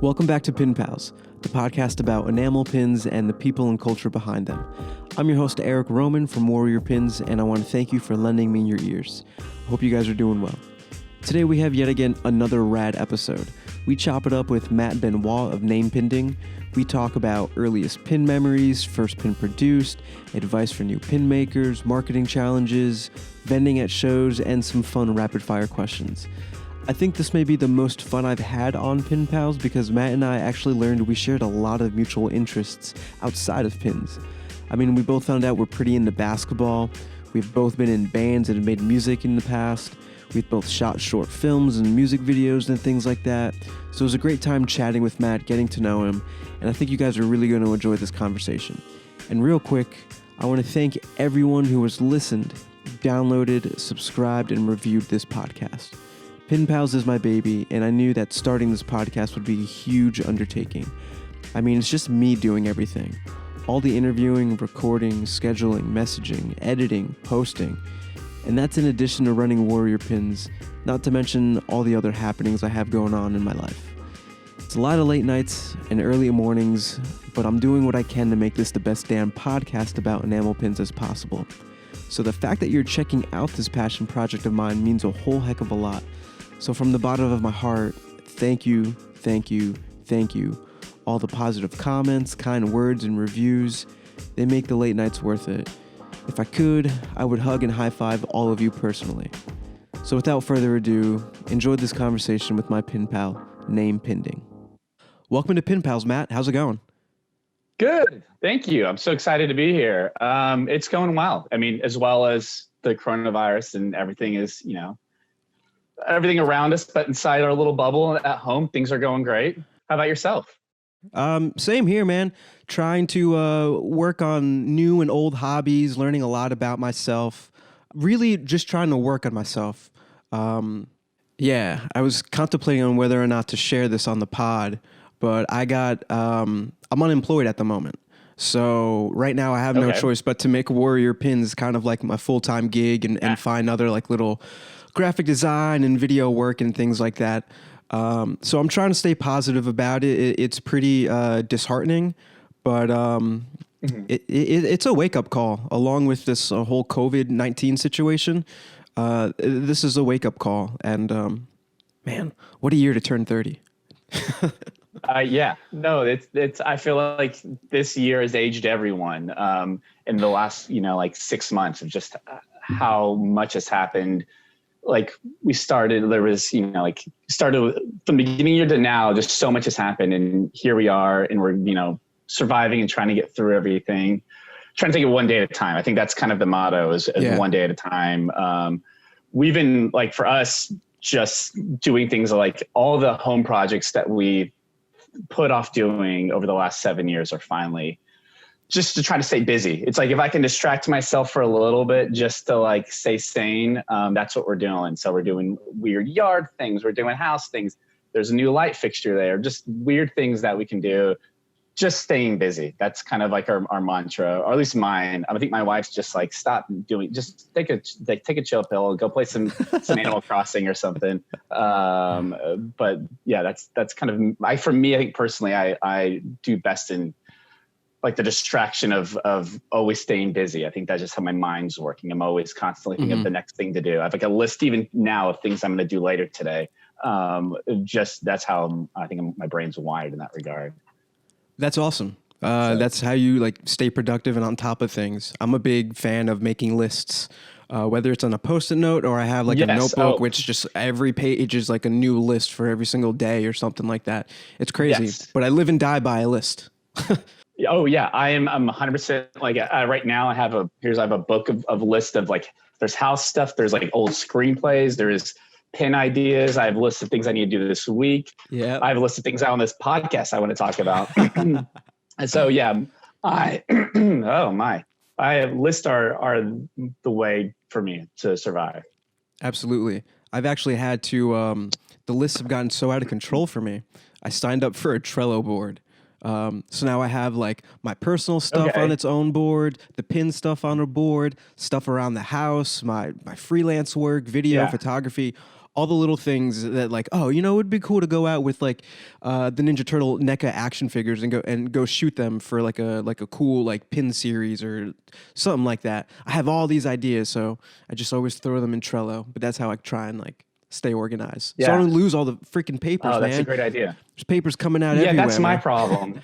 Welcome back to Pin Pals, the podcast about enamel pins and the people and culture behind them. I'm your host, Eric Roman from Warrior Pins, and I want to thank you for lending me your ears. I hope you guys are doing well. Today we have yet again another rad episode. We chop it up with Benoit of Pinding. We talk about earliest pin memories, first pin produced, advice for new pin makers, marketing challenges, vending at shows, and some fun rapid-fire questions. I think this may be the most fun I've had on Pin Pals because Matt and I actually learned we shared a lot of mutual interests outside of pins. I mean, we both found out we're pretty into basketball. We've both been in bands and made music in the past. We've both shot short films and music videos and things like that. So it was a great time chatting with Matt, getting to know him, and I think you guys are really going to enjoy this conversation. And real quick, I want to thank everyone who has listened, downloaded, subscribed, and reviewed this podcast. Pin Pals is my baby, and I knew that starting this podcast would be a huge undertaking. I mean, it's just me doing everything. All the interviewing, recording, scheduling, messaging, editing, posting. And that's in addition to running Warrior Pins, not to mention all the other happenings I have going on in my life. It's a lot of late nights and early mornings, but I'm doing what I can to make this the best damn podcast about enamel pins as possible. So the fact that you're checking out this passion project of mine means a whole heck of a lot. So from the bottom of my heart, thank you, thank you, thank you. All the positive comments, kind words, and reviews, they make the late nights worth it. If I could, I would hug and high five all of you personally. So without further ado, enjoy this conversation with my pin pal, Pinding. Welcome to Pin Pals, Matt. How's it going? Good. Thank you. I'm so excited to be here. It's going well. I mean, as well as the coronavirus and everything is, everything around us, but inside our little bubble at home, things are going great. How about yourself? Same here, man. Trying to work on new and old hobbies, learning a lot about myself. Really just trying to work on myself. I was contemplating on whether or not to share this on the pod, but I'm unemployed at the moment. So right now I have no choice but to make Warrior Pins kind of like my full-time gig and find other like little graphic design and video work and things like that. So I'm trying to stay positive about it. It's pretty disheartening, but it's a wake-up call along with this whole COVID-19 situation. This is a wake-up call, and man, what a year to turn 30. It's. I feel like this year has aged everyone in the last 6 months of just how much has happened. Like we started, there was, started from the beginning of the year to now, just so much has happened. And here we are, and we're, surviving and trying to get through everything, trying to take it one day at a time. I think that's kind of the motto is one day at a time. We've been like, for us, just doing things like all the home projects that we put off doing over the last 7 years are finally just to try to stay busy. It's like, if I can distract myself for a little bit just to like stay sane, that's what we're doing. So we're doing weird yard things. We're doing house things. There's a new light fixture there, just weird things that we can do, just staying busy. That's kind of like our mantra, or at least mine. I think my wife's just like, stop doing, just take a chill pill, go play some Animal Crossing or something. But yeah, that's kind of for me, I think personally, I do best in like the distraction of always staying busy. I think that's just how my mind's working. I'm always constantly thinking of the next thing to do. I have like a list even now of things I'm going to do later today. That's how I think my brain's wired in that regard. That's awesome. That's how you like stay productive and on top of things. I'm a big fan of making lists, whether it's on a Post-it note or I have like a notebook, which just every page is like a new list for every single day or something like that. It's crazy, but I live and die by a list. Oh yeah, I'm 100% like right now I have a book of list of like, there's house stuff, there's like old screenplays, there's pin ideas. I have a list of things I need to do this week. Yeah, I have a list of things out on this podcast I want to talk about. And so I lists are the way for me to survive. Absolutely. I've actually had to the lists have gotten so out of control for me. I signed up for a Trello board. So now I have like my personal stuff on its own board, the pin stuff on a board, stuff around the house, my freelance work, video, photography, all the little things that like, oh, it would be cool to go out with like the Ninja Turtle NECA action figures and go shoot them for like a cool like pin series or something like that. I have all these ideas, so I just always throw them in Trello. But that's how I try and like stay organized. So I don't lose all the freaking papers, Oh, that's man. a great idea. There's papers coming out everywhere. Yeah, that's my man. problem.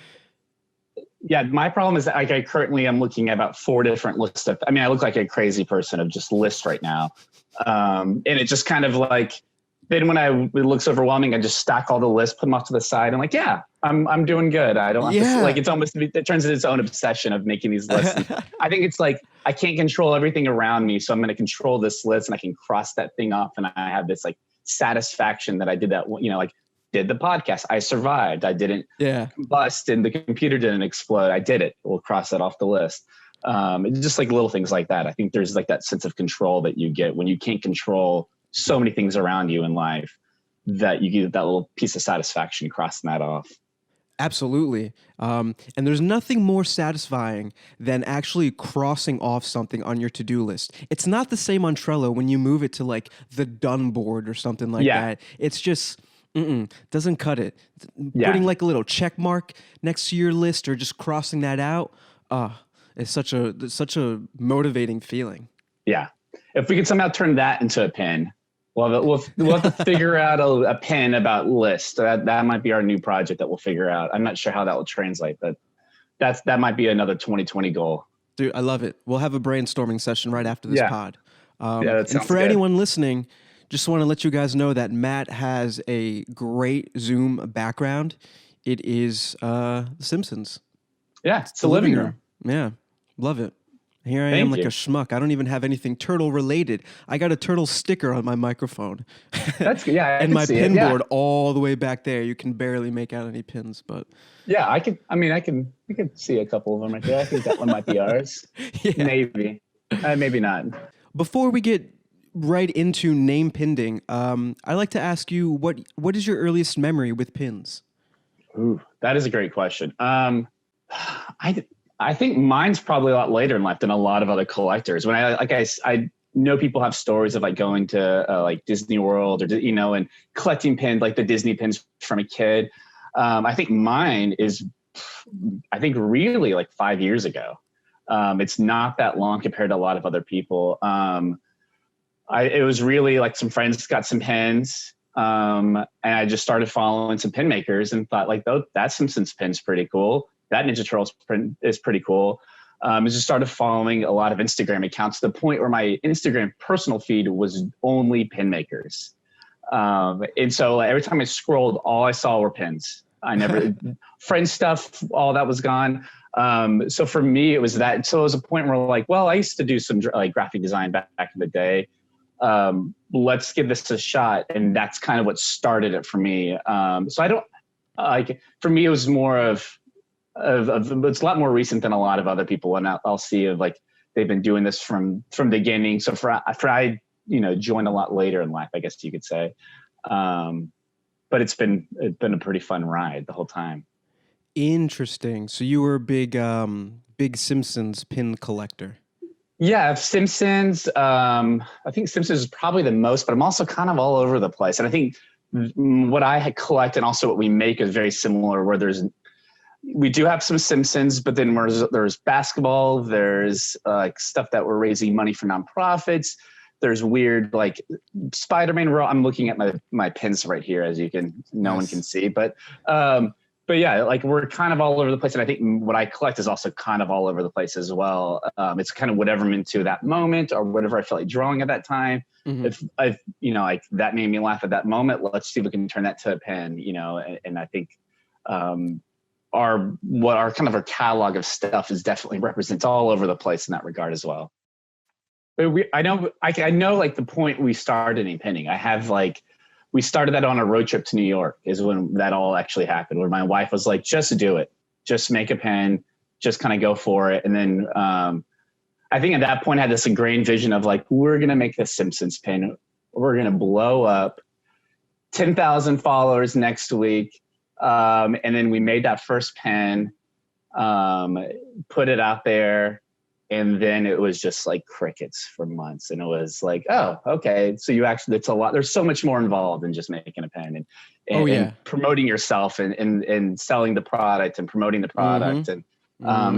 Yeah, my problem is that like I currently am looking at about 4 different lists of. I mean, I look like a crazy person of just lists right now, and it just kind of like. Then when it looks overwhelming, I just stack all the lists, put them off to the side. I'm like, yeah, I'm doing good. I don't have to, like it's almost it turns into its own obsession of making these lists. I think it's like I can't control everything around me, so I'm going to control this list, and I can cross that thing off, and I have this like satisfaction that I did that. Like. Did the podcast. I survived. I didn't combust and the computer didn't explode. I did it. We'll cross that off the list. It's just like little things like that. I think there's like that sense of control that you get when you can't control so many things around you in life that you get that little piece of satisfaction crossing that off. Absolutely. And there's nothing more satisfying than actually crossing off something on your to-do list. It's not the same on Trello when you move it to like the done board or something like that. It's just... doesn't cut it. Putting like a little check mark next to your list or just crossing that out, it's such a motivating feeling. Yeah. If we could somehow turn that into a pin, we'll have to figure out a pin about lists. That might be our new project that we'll figure out. I'm not sure how that will translate, but that might be another 2020 goal. Dude, I love it. We'll have a brainstorming session right after this pod. That sounds and for good. anyone listening, just want to let you guys know that Matt has a great Zoom background. It is The Simpsons. Yeah, it's the living room. Yeah, love it. Here I am like a schmuck. I don't even have anything turtle related. I got a turtle sticker on my microphone. That's good. Yeah, and my pin board all the way back there. You can barely make out any pins, but yeah, I can see a couple of them right there. I think that one might be ours. Maybe, maybe not. Before we get right into name Pinding, I like to ask you what is your earliest memory with pins? Ooh, that is a great question. I think mine's probably a lot later in life than a lot of other collectors. When I know people have stories of like going to like Disney World or and collecting pins, like the Disney pins from a kid. I think mine is, really like 5 years ago. It's not that long compared to a lot of other people. It was really like some friends got some pins, and I just started following some pin makers and thought like, oh, that Simpsons pin's pretty cool. That Ninja Turtles print is pretty cool. I just started following a lot of Instagram accounts to the point where my Instagram personal feed was only pin makers. And so every time I scrolled, all I saw were pins. I never, friend stuff, all that was gone. So for me, it was that. So it was a point where like, well, I used to do some like graphic design back in the day. Let's give this a shot. And that's kind of what started it for me. So I don't like, for me, it was more of it's a lot more recent than a lot of other people. And I'll see of like, they've been doing this from the beginning. So for I, joined a lot later in life, I guess you could say. But it's been a pretty fun ride the whole time. Interesting. So you were a big Simpsons pin collector. Yeah, Simpsons. I think Simpsons is probably the most, but I'm also kind of all over the place. And I think what I collect and also what we make is very similar, where we do have some Simpsons, but then there's basketball, there's like stuff that we're raising money for nonprofits. There's weird like Spider-Man. I'm looking at my pins right here, as no one can see, but yeah, like we're kind of all over the place. And I think what I collect is also kind of all over the place as well. It's kind of whatever I'm into that moment or whatever I feel like drawing at that time. Mm-hmm. If like that made me laugh at that moment, let's see if we can turn that to a pin, and I think, our kind of our catalog of stuff is definitely represents all over the place in that regard as well. But I know like the point we started in pinning. I have like, we started that on a road trip to New York is when that all actually happened, where my wife was like, just do it, just make a pin, just kind of go for it. And then I think at that point I had this ingrained vision of like, we're going to make the Simpsons pin. We're going to blow up 10,000 followers next week. And then we made that first pin, put it out there. And then it was just like crickets for months. And it was like, oh, okay. So you actually, it's a lot. There's so much more involved than just making a pen and promoting yourself and selling the product and promoting the product. And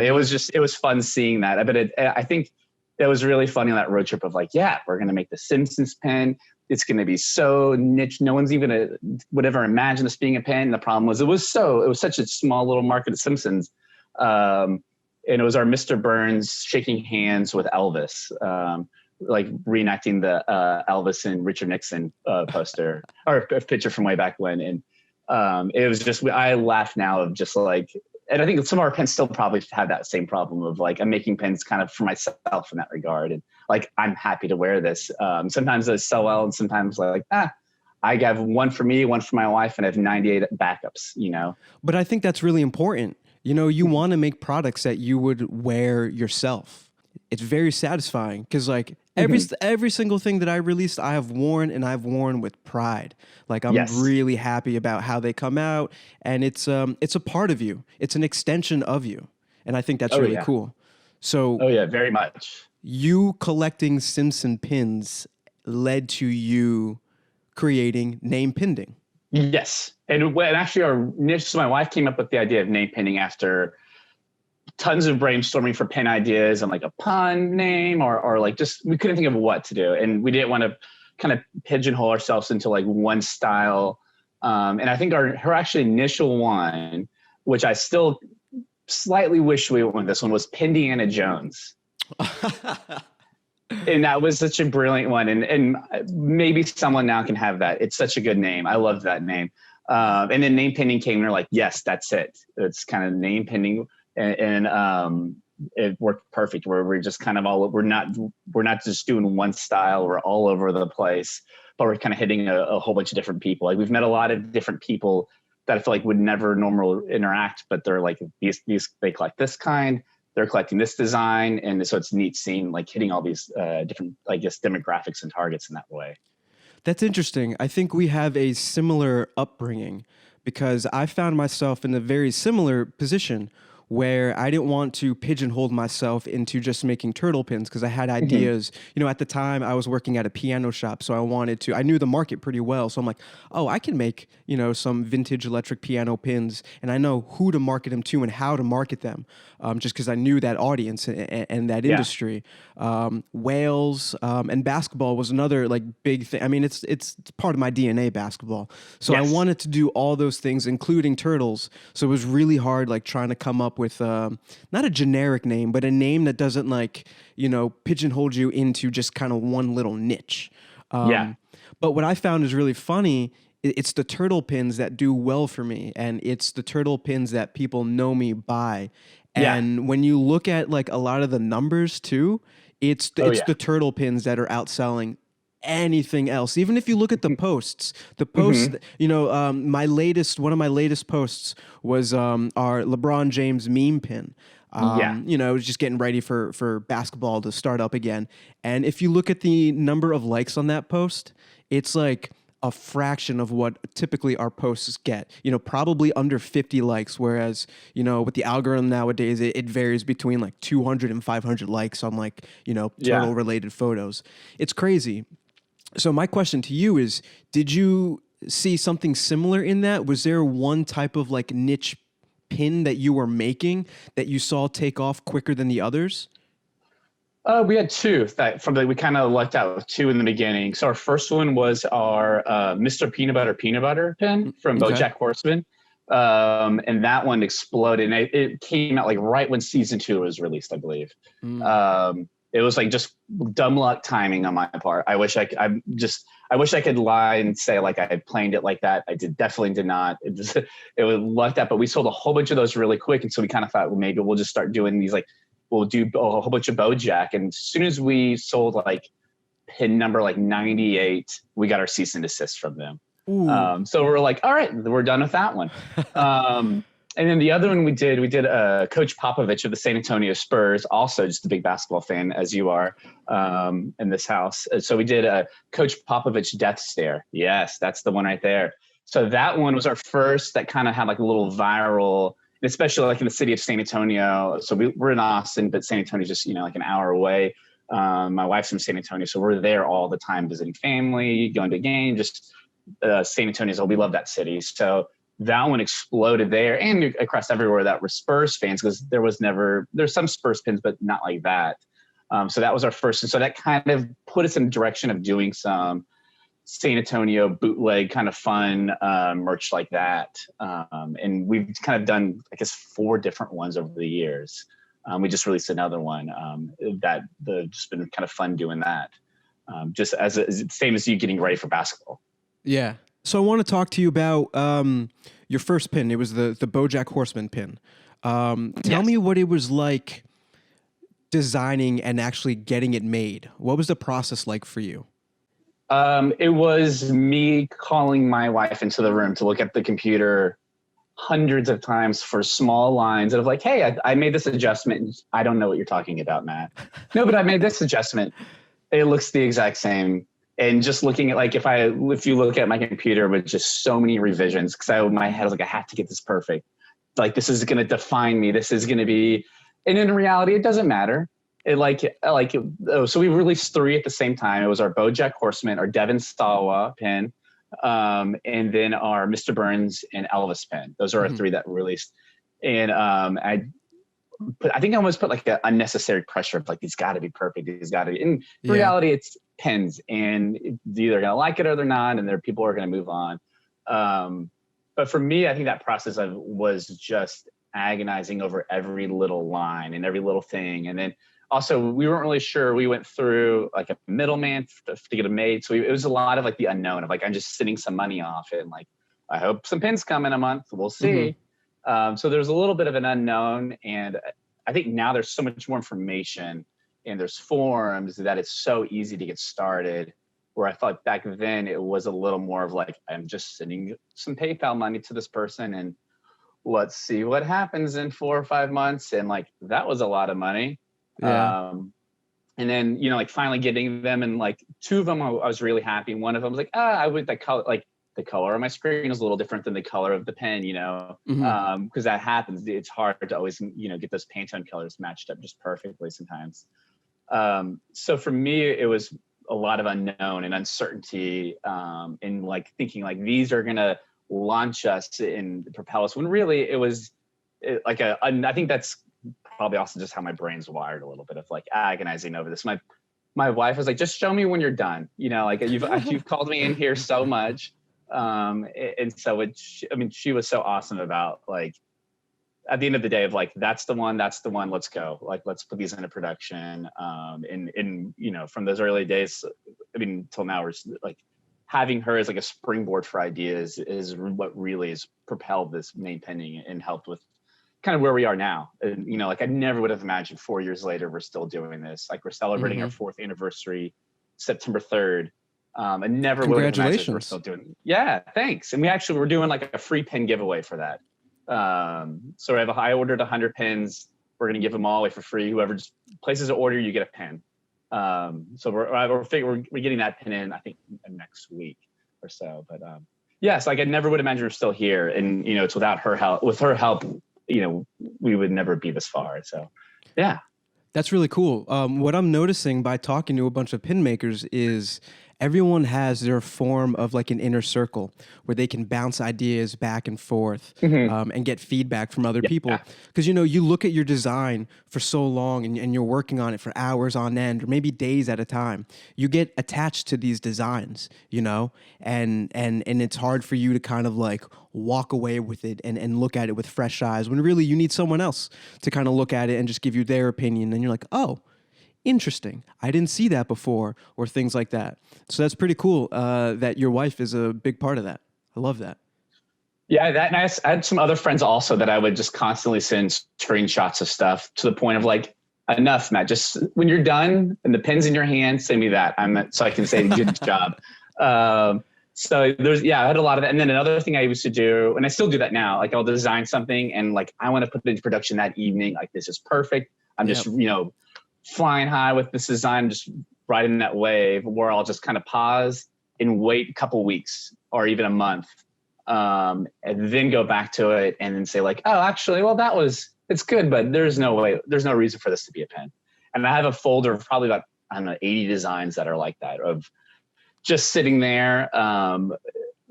it was fun seeing that. But I think it was really funny on that road trip of like, yeah, we're going to make the Simpsons pen. It's going to be so niche. No one's even would ever imagine this being a pen. And the problem was it was such a small little market at Simpsons. And it was our Mr. Burns shaking hands with Elvis, like reenacting the Elvis and Richard Nixon poster or picture from way back when. And it was just, I laugh now of just like, and I think some of our pens still probably have that same problem of like, I'm making pens kind of for myself in that regard. And like, I'm happy to wear this. Sometimes those sell well, and sometimes like, I have one for me, one for my wife, and I have 98 backups, you know? But I think that's really important. You know, you want to make products that you would wear yourself. It's very satisfying because like every single thing that I released, I have worn, and I've worn with pride. Like I'm really happy about how they come out, and it's a part of you. It's an extension of you. And I think that's really cool. So very much. You collecting Simpson pins led to you creating name Pinding. Yes. And actually my wife came up with the idea of name pinning after tons of brainstorming for pin ideas and like a pun name or like just, we couldn't think of what to do. And we didn't want to kind of pigeonhole ourselves into like one style. And I think her actually initial one, which I still slightly wish we went with this one, was Indiana Jones. And that was such a brilliant one. And maybe someone now can have that. It's such a good name. I love that name. And then name pinning came and we're like, yes, that's it. It's kind of name pinning. And it worked perfect where we're just kind of we're not just doing one style. We're all over the place, but we're kind of hitting a whole bunch of different people. Like we've met a lot of different people that I feel like would never normally interact, but they're like, they collect this kind. They're collecting this design. And so it's neat seeing like hitting all these different, I guess, demographics and targets in that way. That's interesting. I think we have a similar upbringing because I found myself in a very similar position where I didn't want to pigeonhole myself into just making turtle pins because I had ideas. You know, at the time I was working at a piano shop, so I knew the market pretty well. So I'm like, oh, I can make, you know, some vintage electric piano pins, and I know who to market them to and how to market them, just because I knew that audience and that industry. Whales and basketball was another like big thing. I mean, it's part of my DNA, basketball. So I wanted to do all those things, including turtles. So it was really hard, like trying to come up with not a generic name, but a name that doesn't like, you know, pigeonhole you into just kind of one little niche. But what I found is really funny, it's the turtle pins that do well for me, and it's the turtle pins that people know me by. And when you look at like a lot of the numbers too, it's the turtle pins that are outselling anything else. Even if you look at the posts, you know, one of my latest posts was our LeBron James meme pin. You know, just getting ready for basketball to start up again. And if you look at the number of likes on that post, it's like a fraction of what typically our posts get, you know, probably under 50 likes. Whereas, you know, with the algorithm nowadays, it varies between like 200 and 500 likes on like, you know, turtle related photos. It's crazy. So my question to you is, did you see something similar in that? Was there one type of like niche pin that you were making that you saw take off quicker than the others? We had two we kind of lucked out with two in the beginning. So our first one was our Mr. Peanut Butter pin from BoJack Horseman. And that one exploded. And it came out like right when season 2 was released, I believe. It was like just dumb luck timing on my part. I wish I could lie and say like I had planned it like that. I definitely did not. It was lucked out, but we sold a whole bunch of those really quick. And so we kind of thought, well, maybe we'll just start doing these, like we'll do a whole bunch of BoJack. And as soon as we sold like pin number like 98, we got our cease and desist from them. So we're like, all right, we're done with that one. And then the other one we did Coach Popovich of the San Antonio Spurs, also just a big basketball fan as you are in this house. So we did a Coach Popovich death stare. Yes, that's the one right there. So that one was our first that kind of had like a little viral, especially like in the city of San Antonio. So we're in Austin, but San Antonio is just, like an hour away. My wife's from San Antonio, so we're there all the time visiting family, going to a game, just San Antonio. So we love that city. So that one exploded there and across everywhere that were Spurs fans, because there's some Spurs pins, but not like that. So that was our first. And so that kind of put us in the direction of doing some San Antonio bootleg kind of fun merch like that. And we've kind of done, I guess, 4 different ones over the years. We just released another one that just been kind of fun doing that. Just as same as you getting ready for basketball. Yeah. So I want to talk to you about your first pin. It was the BoJack Horseman pin. Tell me what it was like designing and actually getting it made. What was the process like for you? It was me calling my wife into the room to look at the computer hundreds of times for small lines of like, hey, I made this adjustment. I don't know what you're talking about, Matt. No, but I made this adjustment. It looks the exact same. And just looking at like, if you look at my computer with just so many revisions, because my head was like, I have to get this perfect. Like, this is going to define me. This is going to be, and in reality, it doesn't matter. So we released 3 at the same time. It was our BoJack Horseman, our Devin Sawa pin, and then our Mr. Burns and Elvis pin. Those are our 3 that we released. And I think I almost put like an unnecessary pressure of like, these got to be perfect. These got to be. In reality, it's pins, and they're either going to like it or they're not, and people are going to move on. But for me, I think that process was just agonizing over every little line and every little thing. And then also, we weren't really sure. We went through like a middleman to get it made. So it was a lot of like the unknown of like, I'm just sitting some money off it. And like, I hope some pins come in a month. We'll see. So there's a little bit of an unknown. And I think now there's so much more information and there's forums that it's so easy to get started. Where I thought back then it was a little more of like, I'm just sending some PayPal money to this person and let's see what happens in 4 or 5 months. And like, that was a lot of money. Yeah. And then, like finally getting them, and like 2 of them, I was really happy. One of them was like, I would the color on my screen is a little different than the color of the pen, because that happens. It's hard to always, get those Pantone colors matched up just perfectly sometimes. So for me, it was a lot of unknown and uncertainty, and like thinking like these are going to launch us and propel us, when really it was I think that's probably also just how my brain's wired a little bit of like agonizing over this. My wife was like, just show me when you're done. Like you've called me in here so much. And so she was so awesome about like, at the end of the day of like, that's the one, let's go. Like, let's put these into production. And from those early days, till now, we're like having her as like a springboard for ideas is what really has propelled this main pending and helped with kind of where we are now. And, like I never would have imagined 4 years later, we're still doing this. Like we're celebrating our 4th anniversary, September 3rd. I never would have imagined we're still doing it. Yeah, thanks. And we're doing like a free pin giveaway for that. So I ordered 100 pins. We're going to give them all away for free. Whoever just places an order, you get a pin. So we're getting that pin in, I think, next week or so. But yes, like I never would imagine we're still here. And, it's without her help. With her help, we would never be this far. So, yeah. That's really cool. What I'm noticing by talking to a bunch of pin makers is everyone has their form of like an inner circle where they can bounce ideas back and forth and get feedback from other people. Because, you look at your design for so long and you're working on it for hours on end or maybe days at a time. You get attached to these designs, and it's hard for you to kind of like walk away with it and look at it with fresh eyes when really you need someone else to kind of look at it and just give you their opinion. And you're like, oh, interesting. I didn't see that before, or things like that. So that's pretty cool that your wife is a big part of that. I love that. Yeah, and I had some other friends also that I would just constantly send screenshots of stuff to the point of like, enough, Matt. Just when you're done and the pen's in your hand, send me that. So I can say good job. So I had a lot of that. And then another thing I used to do, and I still do that now, like I'll design something and like, I want to put it into production that evening. Like, this is perfect. I'm just, flying high with this design, just riding that wave, where I'll just kind of pause and wait a couple weeks or even a month and then go back to it and then say like, oh, actually, well, it's good, but there's no reason for this to be a pen. And I have a folder of probably about, I don't know, 80 designs that are like that, of just sitting there.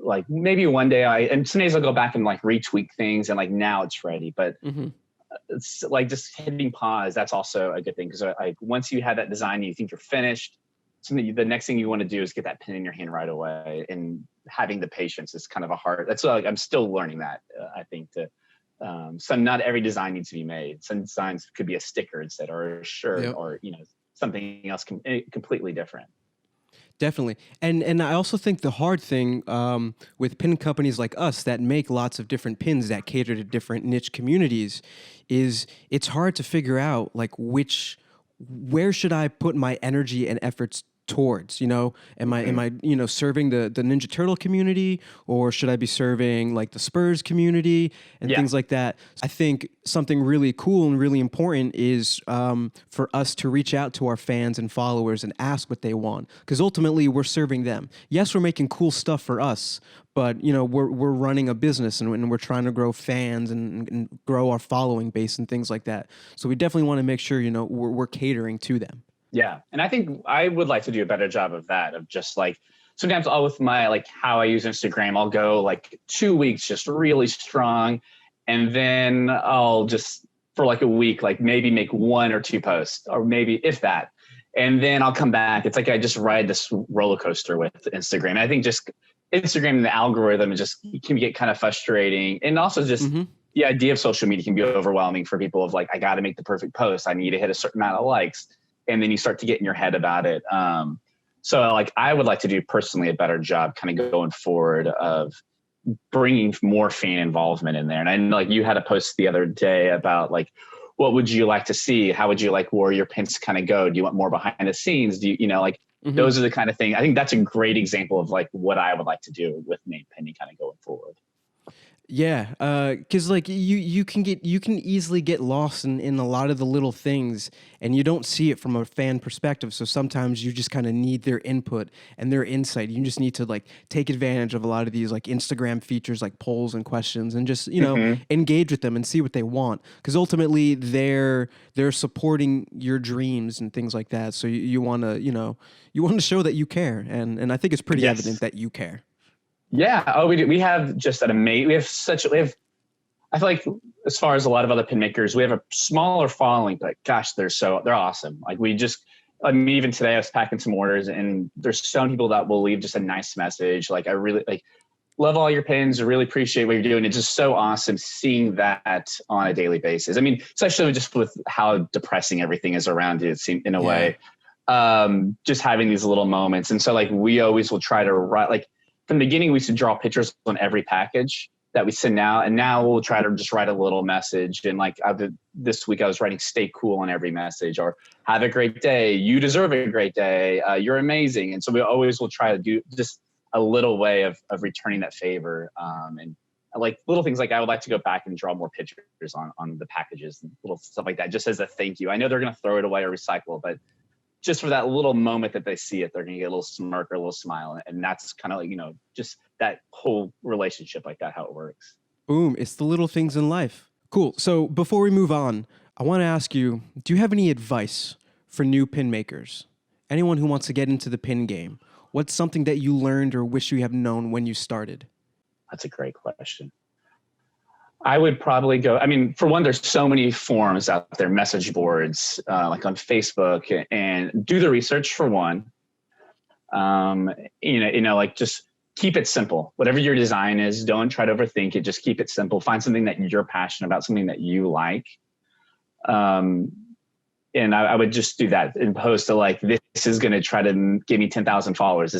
Like maybe one day and some days I'll go back and like retweak things and like now it's ready. But it's like just hitting pause. That's also a good thing, because like once you have that design and you think you're finished, the next thing you want to do is get that pen in your hand right away. And having the patience is kind of that's like, I'm still learning that. I think so not every design needs to be made. Some designs could be a sticker instead, or a shirt, or something else completely different. Definitely. And I also think the hard thing with pin companies like us that make lots of different pins that cater to different niche communities is it's hard to figure out like where should I put my energy and efforts towards, am I serving the Ninja Turtle community, or should I be serving like the Spurs community and things like that? I think something really cool and really important is for us to reach out to our fans and followers and ask what they want, because ultimately we're serving them. Yes, we're making cool stuff for us, but we're running a business and we're trying to grow fans and grow our following base and things like that. So we definitely want to make sure we're catering to them. Yeah. And I think I would like to do a better job of that, of just like, sometimes with my, like how I use Instagram, I'll go like 2 weeks just really strong. And then I'll just, for like a week, like maybe make 1 or 2 posts, or maybe if that. And then I'll come back. It's like I just ride this roller coaster with Instagram. And I think just Instagram and the algorithm can get kind of frustrating. And also just the idea of social media can be overwhelming for people, of like, I got to make the perfect post. I need to hit a certain amount of likes. And then you start to get in your head about it. So like, I would like to do personally a better job kind of going forward of bringing more fan involvement in there. And I know like you had a post the other day about like, what would you like to see? How would you like Warrior Pins kind of go? Do you want more behind the scenes? Do you like, those are the kind of thing. I think that's a great example of like what I would like to do with Nate Penny kind of going forward. Yeah, because like you can easily get lost in a lot of the little things, and you don't see it from a fan perspective. So sometimes you just kind of need their input and their insight. You just need to like take advantage of a lot of these like Instagram features, like polls and questions, and just engage with them and see what they want. Because ultimately they're supporting your dreams and things like that. So you want to show that you care, and I think it's pretty evident that you care. Yeah. Oh, we have just an amazing, I feel like as far as a lot of other pin makers, we have a smaller following, but gosh, they're awesome. Like even today I was packing some orders, and there's some people that will leave just a nice message. Like, I really love all your pins. I really appreciate what you're doing. It's just so awesome seeing that on a daily basis. I mean, especially just with how depressing everything is around you, it seems in a way, just having these little moments. And so like, we always will try to write, like, from the beginning, we used to draw pictures on every package that we send out, and now we'll try to just write a little message. And like this week, I was writing "Stay cool" on every message, or "Have a great day," "You deserve a great day," "You're amazing." And so we always will try to do just a little way of returning that favor. And like little things, like I would like to go back and draw more pictures on the packages and little stuff like that, just as a thank you. I know they're going to throw it away or recycle, but just for that little moment that they see it, they're going to get a little smirk or a little smile. And that's kind of like, just that whole relationship like that, how it works. Boom. It's the little things in life. Cool. So before we move on, I want to ask you, do you have any advice for new pin makers? Anyone who wants to get into the pin game? What's something that you learned or wish you have known when you started? That's a great question. I would probably go, I mean, for one, there's so many forums out there, message boards, like on Facebook, and do the research for one. Like just keep it simple. Whatever your design is, don't try to overthink it. Just keep it simple. Find something that you're passionate about, something that you like. And I would just do that, and post to like, this is going to try to give me 10,000 followers.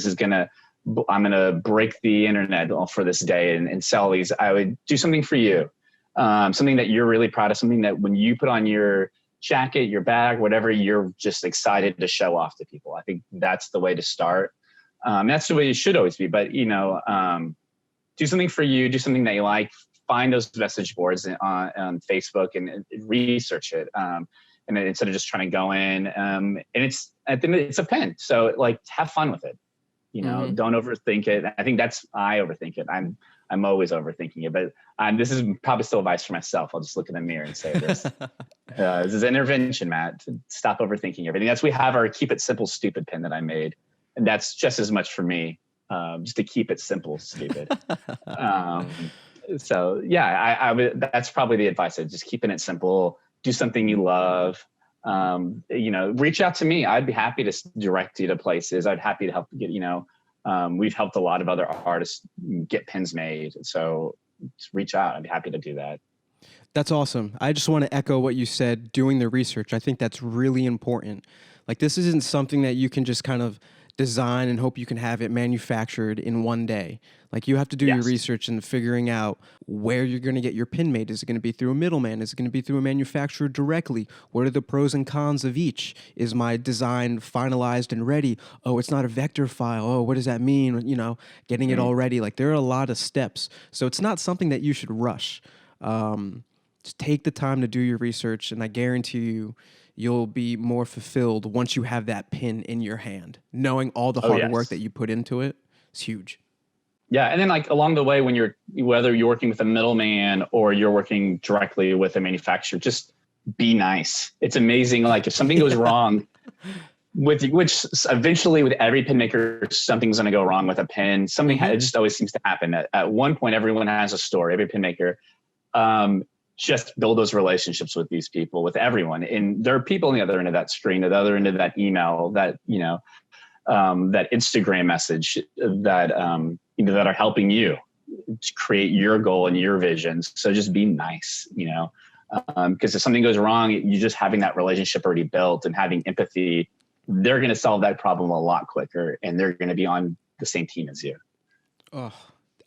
I'm going to break the internet for this day and sell these. I would do something for you, something that you're really proud of, something that when you put on your jacket, your bag, whatever, you're just excited to show off to people. I think that's the way to start. That's the way it should always be. But, do something for you, do something that you like, find those message boards on Facebook and research it. And then instead of just trying to go in, and it's a pen. So like, have fun with it. Don't overthink it. I think I overthink it. I'm I'm always overthinking it, but this is probably still advice for myself. I'll just look in the mirror and say this. This is intervention, Matt. Stop overthinking everything. That's, we have our keep it simple, stupid pin that I made. And that's just as much for me, just to keep it simple, stupid. So yeah, I would, that's probably the advice. Just keeping it simple, do something you love. Reach out to me. I'd be happy to direct you to places. I'd happy to help get, we've helped a lot of other artists get pins made. So just reach out. I'd be happy to do that. That's awesome. I just want to echo what you said, doing the research. I think that's really important. Like, this isn't something that you can just kind of design and hope you can have it manufactured in one day. Like, you have to do your research and figuring out where you're going to get your pin made. Is it going to be through a middleman? Is it going to be through a manufacturer directly? What are the pros and cons of each? Is my design finalized and ready? Oh, it's not a vector file. Oh, what does that mean? Getting it all ready. Like, there are a lot of steps. So it's not something that you should rush. Just take the time to do your research, and I guarantee you, you'll be more fulfilled once you have that pin in your hand. Knowing all the hard work that you put into it is huge. Yeah, and then like along the way, whether you're working with a middleman or you're working directly with a manufacturer, just be nice. It's amazing. Like, if something goes wrong which eventually with every pin maker, something's going to go wrong with a pin. It just always seems to happen. At one point, everyone has a story, every pin maker. Just build those relationships with these people, with everyone. And there are people on the other end of that screen, at the other end of that email, that, that Instagram message that are helping you to create your goal and your visions. So just be nice, because if something goes wrong, you just having that relationship already built and having empathy, they're going to solve that problem a lot quicker, and they're going to be on the same team as you. Oh,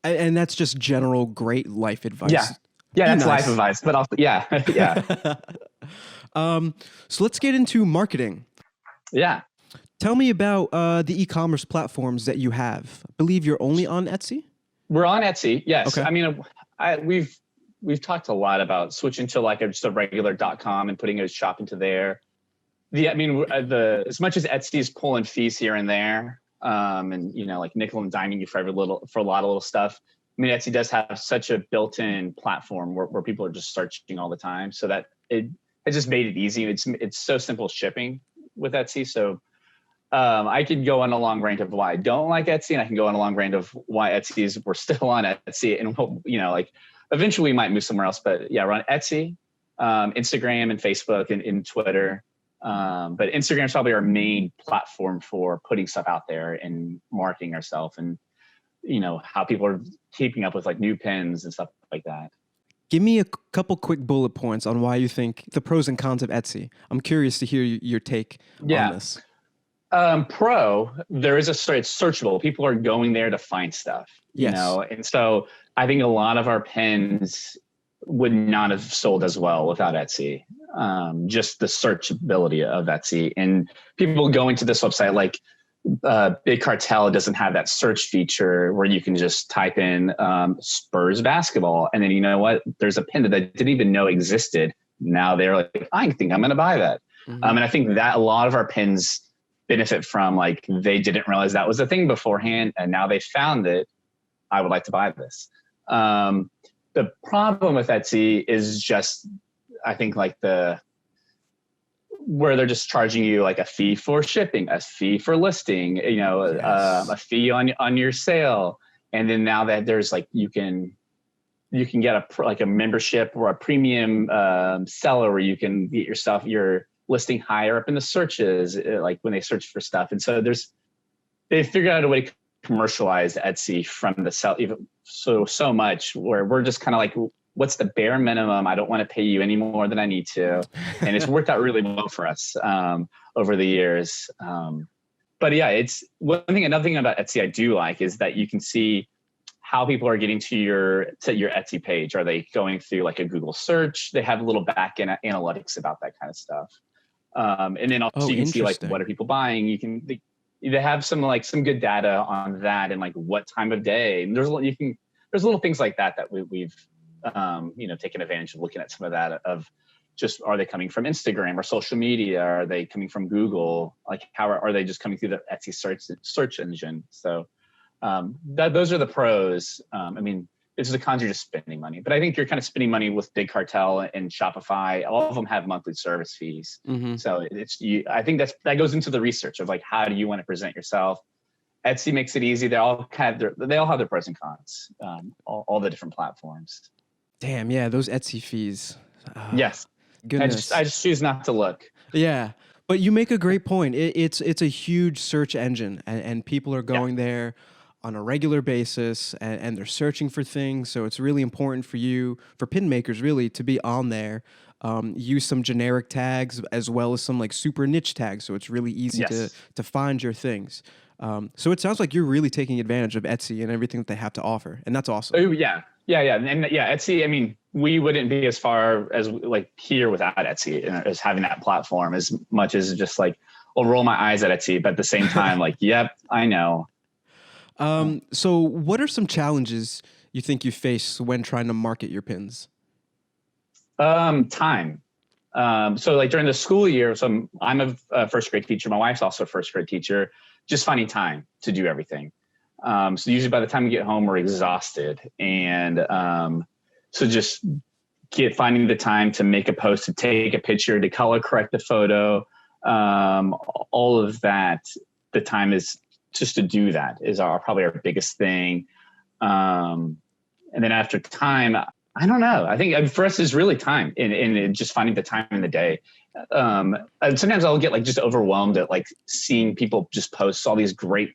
and that's just general great life advice. Yeah, that's life advice, but also, yeah. So let's get into marketing. Yeah. Tell me about the e-commerce platforms that you have. I believe you're only on Etsy? We're on Etsy, yes. Okay. I mean, we've talked a lot about switching to like just a regular .com and putting a shop into there. As much as Etsy's pulling fees here and there, and like nickel and diming you for a lot of little stuff. I mean, Etsy does have such a built-in platform where people are just searching all the time, so that it just made it easy. It's so simple shipping with Etsy. So I could go on a long range of why I don't like Etsy, and I can go on a long range of why we're still on Etsy, and like eventually we might move somewhere else. But yeah, we're on Etsy, Instagram, and Facebook, and Twitter. But Instagram is probably our main platform for putting stuff out there and marketing ourselves, and how people are keeping up with like new pins and stuff like that. Give me a couple quick bullet points on why you think the pros and cons of Etsy. I'm curious to hear your take on this. There is it's searchable. People are going there to find stuff, and so I think a lot of our pins would not have sold as well without Etsy. Just the searchability of Etsy, and people going to this website, like Big Cartel doesn't have that search feature where you can just type in Spurs basketball, and then there's a pin that I didn't even know existed. Now they're like, I think I'm going to buy that. And I think that a lot of our pins benefit from, like, they didn't realize that was a thing beforehand, and now they found it. I would like to buy this. The problem with Etsy is just, I think, like where they're just charging you like a fee for shipping, a fee for listing, a fee on your sale. And then now that there's like, you can get a membership or a premium seller where you can get your listing higher up in the searches, like when they search for stuff. And so they figured out a way to commercialize Etsy from the sell even so much, where we're just kind of like, what's the bare minimum? I don't want to pay you any more than I need to. And it's worked out really well for us over the years. But yeah, another thing about Etsy I do like is that you can see how people are getting to your Etsy page. Are they going through like a Google search? They have a little back end analytics about that kind of stuff. And then also you can see like, what are people buying? They have some good data on that, and like what time of day. And there's little things like that we've taken advantage of, looking at some of that, of just, are they coming from Instagram or social media? Are they coming from Google? Like, how are they just coming through the Etsy search engine? So those are the pros. it's the cons, you're just spending money. But I think you're kind of spending money with Big Cartel and Shopify. All of them have monthly service fees. Mm-hmm. So I think that goes into the research of like, how do you want to present yourself? Etsy makes it easy. They all have their pros and cons, all the different platforms. Damn, yeah, those Etsy fees. Yes. Goodness. I just choose not to look. Yeah. But you make a great point. It's a huge search engine, and people are going there on a regular basis, and they're searching for things. So it's really important for pin makers, really, to be on there. Use some generic tags as well as some like super niche tags, so it's really easy to find your things. So it sounds like you're really taking advantage of Etsy and everything that they have to offer, and that's awesome. Oh yeah. And Etsy, I mean, we wouldn't be as far as like here without Etsy, as having that platform, as much as just like, I'll roll my eyes at Etsy, but at the same time, like, yep, I know. So what are some challenges you think you face when trying to market your pins? Time. So like during the school year, so I'm a first grade teacher. My wife's also a first grade teacher, just finding time to do everything. So usually by the time we get home, we're exhausted. And so just finding the time to make a post, to take a picture, to color correct the photo, all of that, the time is just to do that is probably our biggest thing. And then after time, I don't know. I think for us is really time and just finding the time in the day. And sometimes I'll get like just overwhelmed at like seeing people just post all these great,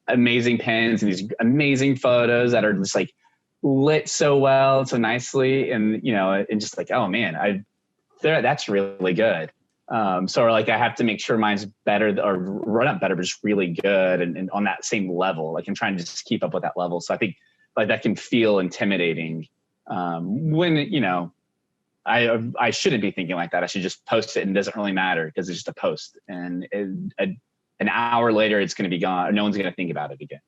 amazing pins and these amazing photos that are just like lit so well, so nicely. And, and just like, oh man, that's really good. So like I have to make sure mine's better or not better, but just really good. And on that same level, like I'm trying to just keep up with that level. So I think like that can feel intimidating. When, I shouldn't be thinking like that. I should just post it and it doesn't really matter because it's just a post, and an hour later it's going to be gone. No one's going to think about it again.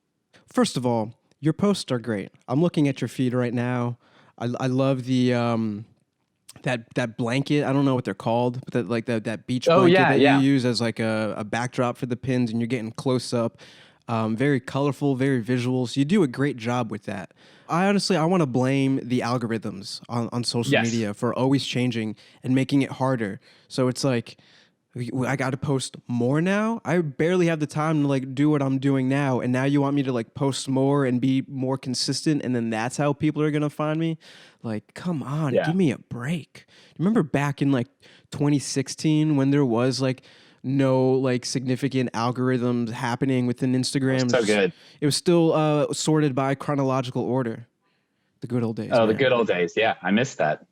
First of all, your posts are great. I'm looking at your feed right now. I love the that blanket. I don't know what they're called, but that beach blanket you use as like a backdrop for the pins, and you're getting close up. Very colorful, very visual. So you do a great job with that. I want to blame the algorithms on social media for always changing and making it harder. So it's like, I got to post more now. I barely have the time to like do what I'm doing now. And now you want me to like post more and be more consistent. And then that's how people are going to find me. Like, come on, give me a break. Remember back in like 2016 when there was like no like significant algorithms happening within Instagram? So good. It was still sorted by chronological order. The good old days. Oh, man. The good old days. Yeah, I missed that.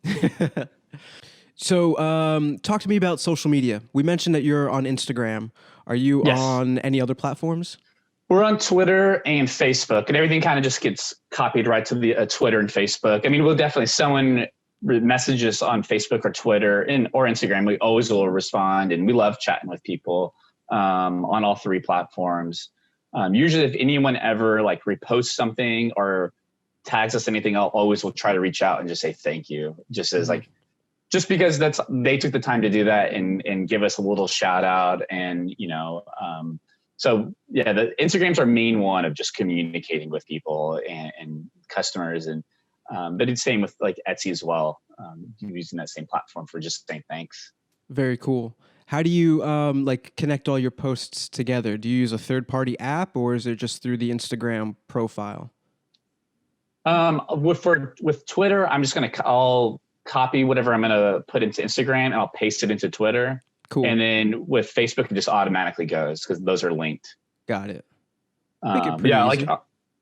So talk to me about social media. We mentioned that you're on Instagram. Are you on any other platforms? We're on Twitter and Facebook, and everything kind of just gets copied right to the Twitter and Facebook. I mean, we'll definitely, someone messages on Facebook or Twitter or Instagram, we always will respond, and we love chatting with people on all three platforms. Usually if anyone ever like reposts something or tags us anything, I'll always will try to reach out and just say thank you, just as like, just because they took the time to do that and give us a little shout out. And, so yeah, the Instagram's our main one of just communicating with people and customers. And, but it's same with like Etsy as well. Using that same platform for just saying thanks. Very cool. How do you like connect all your posts together? Do you use a third-party app, or is it just through the Instagram profile? With Twitter, I'll copy whatever I'm gonna put into Instagram and I'll paste it into Twitter. Cool. And then with Facebook, it just automatically goes because those are linked. Got it. Make it pretty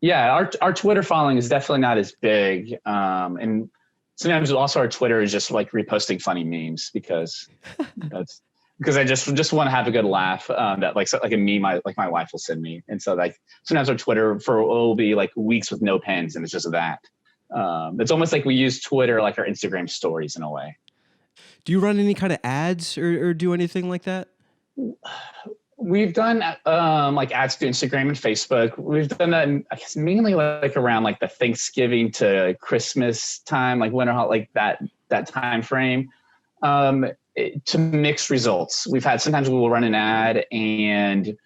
easy. Our Twitter following is definitely not as big, and sometimes also our Twitter is just like reposting funny memes because I just want to have a good laugh. That like a meme my wife will send me, and so like sometimes our Twitter will be like weeks with no pins, and it's just that. It's almost like we use Twitter like our Instagram stories in a way. Do you run any kind of ads or do anything like that? We've done like ads to Instagram and Facebook. We've done that, I guess, mainly like around like the Thanksgiving to Christmas time, like winter, like that time frame. To mixed results. Sometimes we will run an ad and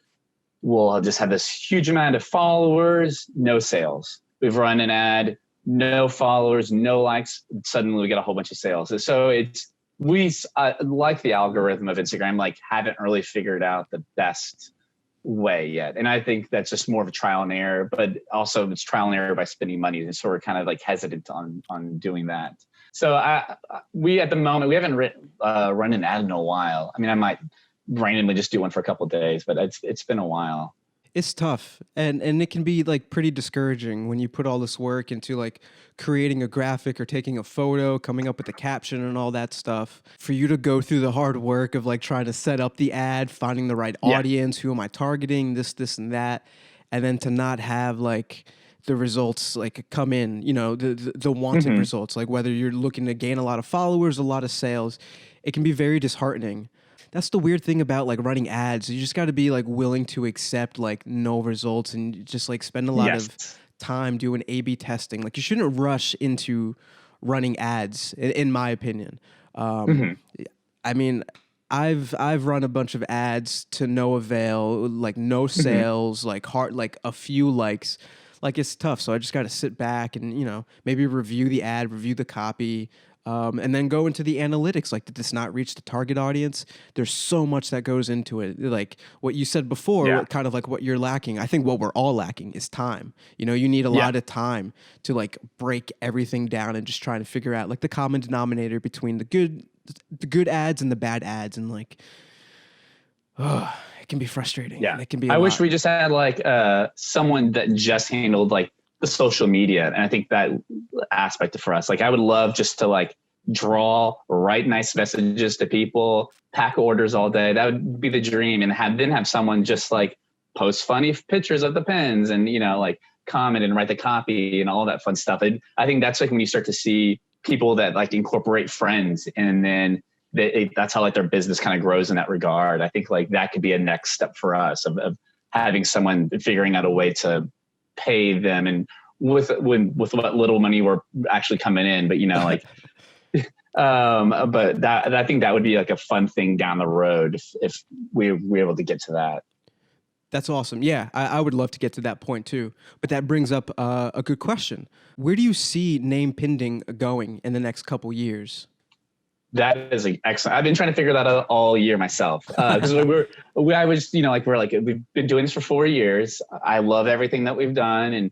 we'll just have this huge amount of followers, no sales. We've run an ad, no followers, no likes, suddenly we get a whole bunch of sales. So we like the algorithm of Instagram, like haven't really figured out the best way yet. And I think that's just more of a trial and error, but also it's trial and error by spending money. And so we're kind of like hesitant on doing that. So we at the moment, we haven't run an ad in a while. I mean, I might randomly just do one for a couple of days, but it's been a while. It's tough, and it can be like pretty discouraging when you put all this work into like creating a graphic or taking a photo, coming up with a caption and all that stuff. For you to go through the hard work of like trying to set up the ad, finding the right audience, who am I targeting, this and that, and then to not have like the results like come in, you know, the wanted results, like whether you're looking to gain a lot of followers, a lot of sales, it can be very disheartening. That's the weird thing about like running ads. You just got to be like willing to accept like no results and just like spend a lot of time doing A/B testing. Like you shouldn't rush into running ads, in my opinion. I mean, I've run a bunch of ads to no avail, like no sales, like a few likes. Like it's tough. So I just got to sit back and, you know, maybe review the ad, review the copy. And then go into the analytics, like, did this not reach the target audience? There's so much that goes into it. Like what you said before, kind of like what you're lacking. I think what we're all lacking is time. You know, you need a lot of time to like break everything down and just try to figure out like the common denominator between the good ads and the bad ads. And like, it can be frustrating. Yeah. It can be I wish we just had like someone that just handled like the social media. And I think that aspect for us, like I would love just to like write nice messages to people, pack orders all day. That would be the dream. And have someone just like post funny pictures of the pens and, you know, like comment and write the copy and all that fun stuff. And I think that's like when you start to see people that like incorporate friends, and then that's how like their business kind of grows in that regard. I think like that could be a next step for us of having someone figuring out a way to pay them, and with what little money we're actually coming in, but you know, like, but that I think that would be like a fun thing down the road if we were able to get to that. That's awesome. Yeah, I would love to get to that point too. But that brings up a good question. Where do you see name Pinding going in the next couple years? That is excellent. I've been trying to figure that out all year myself. Because we've been doing this for 4 years. I love everything that we've done. And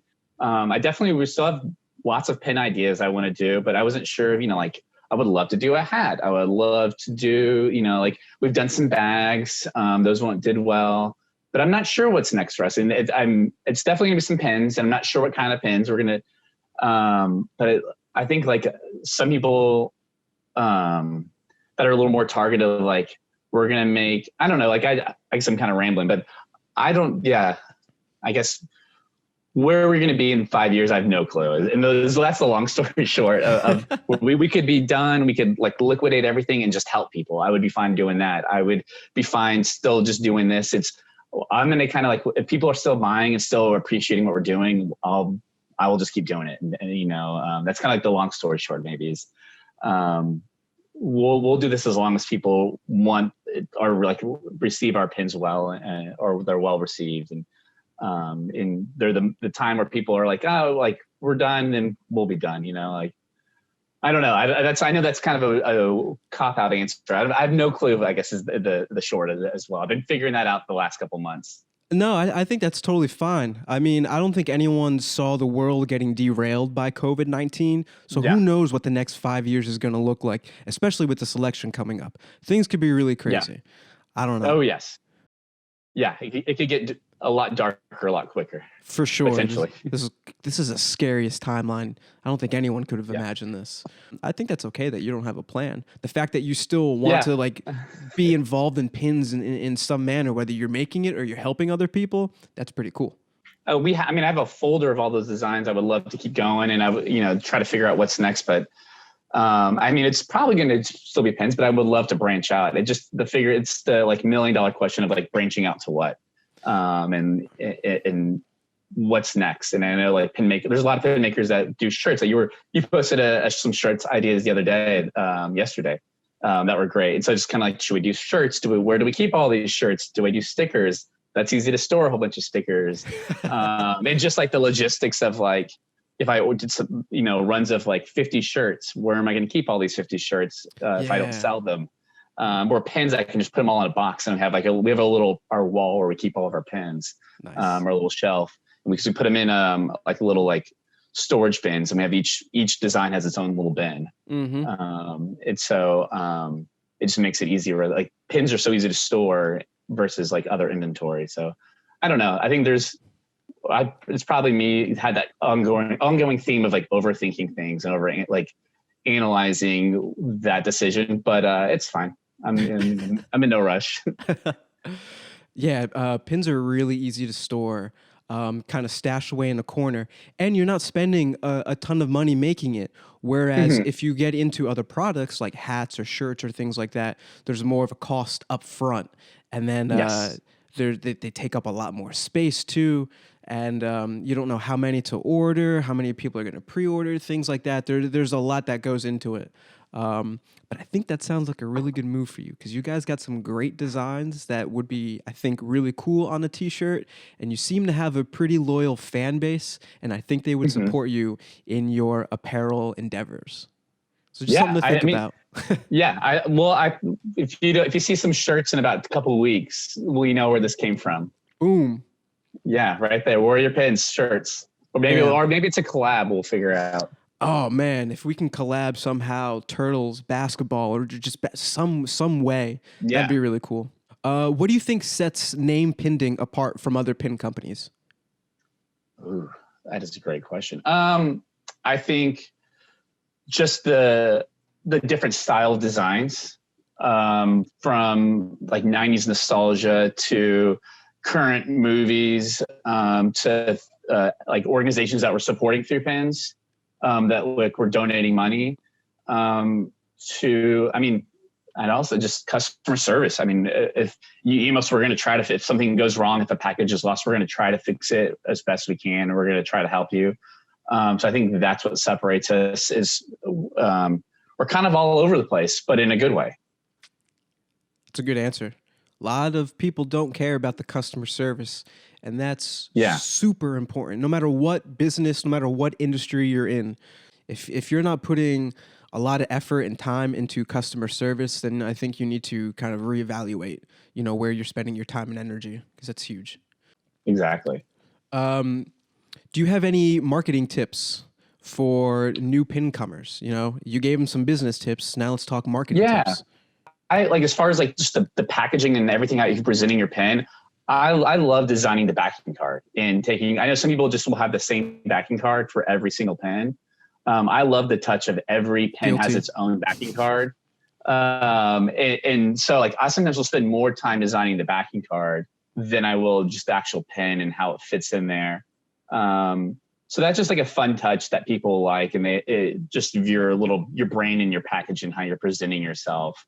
we still have lots of pin ideas I want to do, but I wasn't sure, you know, like I would love to do a hat. I would love to do, you know, like we've done some bags. Those did well, but I'm not sure what's next for us. And it's definitely gonna be some pins. I'm not sure what kind of pins we're going to, I think like some people, that are a little more targeted, like we're going to make, I don't know, like I guess I'm kind of rambling, but I guess where we're going to be in 5 years, I have no clue. And that's the long story short of we could be done. We could like liquidate everything and just help people. I would be fine doing that. I would be fine still just doing this. I'm going to kind of like, if people are still buying and still appreciating what we're doing, I will just keep doing it. And you know, that's kind of like the long story short, maybe is, we'll do this as long as people want or like receive our pins well, or they're well received, and they're the time where people are like, oh, like we're done, and we'll be done. You know, like I don't know. I know that's kind of a cop out answer. I have no clue. I guess is the short as well. I've been figuring that out the last couple months. No, I think that's totally fine. I mean, I don't think anyone saw the world getting derailed by COVID-19. So who knows what the next 5 years is going to look like, especially with this election coming up. Things could be really crazy. Yeah. I don't know. Oh, yes. Yeah, it could get a lot darker, a lot quicker. For sure. Potentially. This is a scariest timeline. I don't think anyone could have imagined this. I think that's okay that you don't have a plan. The fact that you still want to like be involved in pins in some manner, whether you're making it or you're helping other people, that's pretty cool. I have a folder of all those designs. I would love to keep going, and I would, try to figure out what's next. But it's probably going to still be pins, but I would love to branch out. It's the like $1 million question of like branching out to what, and what's next. And I know like pin maker, there's a lot of pin makers that do shirts. Like you posted some shirts ideas the other day, yesterday, that were great. And so just kind of like, should we do shirts? Where do we keep all these shirts? Do I do stickers? That's easy to store a whole bunch of stickers. And just like the logistics of like, if I did some, runs of like 50 shirts, where am I going to keep all these 50 shirts if I don't sell them? Or pins, I can just put them all in a box and have we have our wall where we keep all of our pins, Nice. Our little shelf, and we put them in like little like storage bins, and we have each design has its own little bin. Mm-hmm. And so it just makes it easier. Like pins are so easy to store versus like other inventory. So I don't know. I think it's probably me had that ongoing theme of like overthinking things and analyzing that decision, but it's fine. I'm in no rush. Yeah, pins are really easy to store, kind of stashed away in a corner, and you're not spending a ton of money making it. Whereas if you get into other products like hats or shirts or things like that, there's more of a cost up front, and then they take up a lot more space too. And you don't know how many to order, how many people are going to pre-order, things like that. There's a lot that goes into it. But I think that sounds like a really good move for you, because you guys got some great designs that would be, I think, really cool on a t-shirt. And you seem to have a pretty loyal fan base. And I think they would support you in your apparel endeavors. So just something to think about. If you see some shirts in about a couple of weeks, we know where this came from. Boom. Yeah, right there. Warrior Pins shirts, or maybe it's a collab. We'll figure out. Oh man, if we can collab somehow, Turtles, basketball, or just some way, that'd be really cool. What do you think sets name Pinding apart from other pin companies? Ooh, that is a great question. I think just the different style designs, from like 90s nostalgia to current movies, to like organizations that were supporting through pins, that were donating money, and also just customer service. I mean, if you email us, we're going to try to, if something goes wrong, if the package is lost, we're going to try to fix it as best we can, and we're going to try to help you. So I think that's what separates us is, we're kind of all over the place, but in a good way. It's a good answer. A lot of people don't care about the customer service, and that's super important. No matter what business, no matter what industry you're in, if you're not putting a lot of effort and time into customer service, then I think you need to kind of reevaluate, where you're spending your time and energy, because that's huge. Exactly. Do you have any marketing tips for new pin comers? You gave them some business tips. Now let's talk marketing tips. I like, as far as like just the packaging and everything, how you're presenting your pen, I love designing the backing card and I know some people just will have the same backing card for every single pen. I love the touch of every pen has its own backing card. And so like I sometimes will spend more time designing the backing card than I will just the actual pen and how it fits in there. So that's just like a fun touch that people like, and it just your brain and your package and how you're presenting yourself,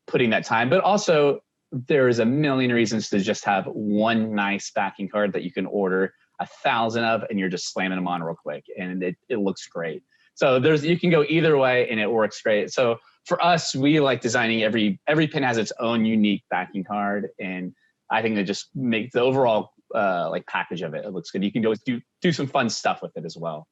putting that time. But also there's a million reasons to just have one nice backing card that you can order 1,000 of, and you're just slamming them on real quick, and it looks great. So you can go either way, and it works great. So for us, we like designing every pin has its own unique backing card, and I think that just makes the overall like package of it looks good. You can go do some fun stuff with it as well.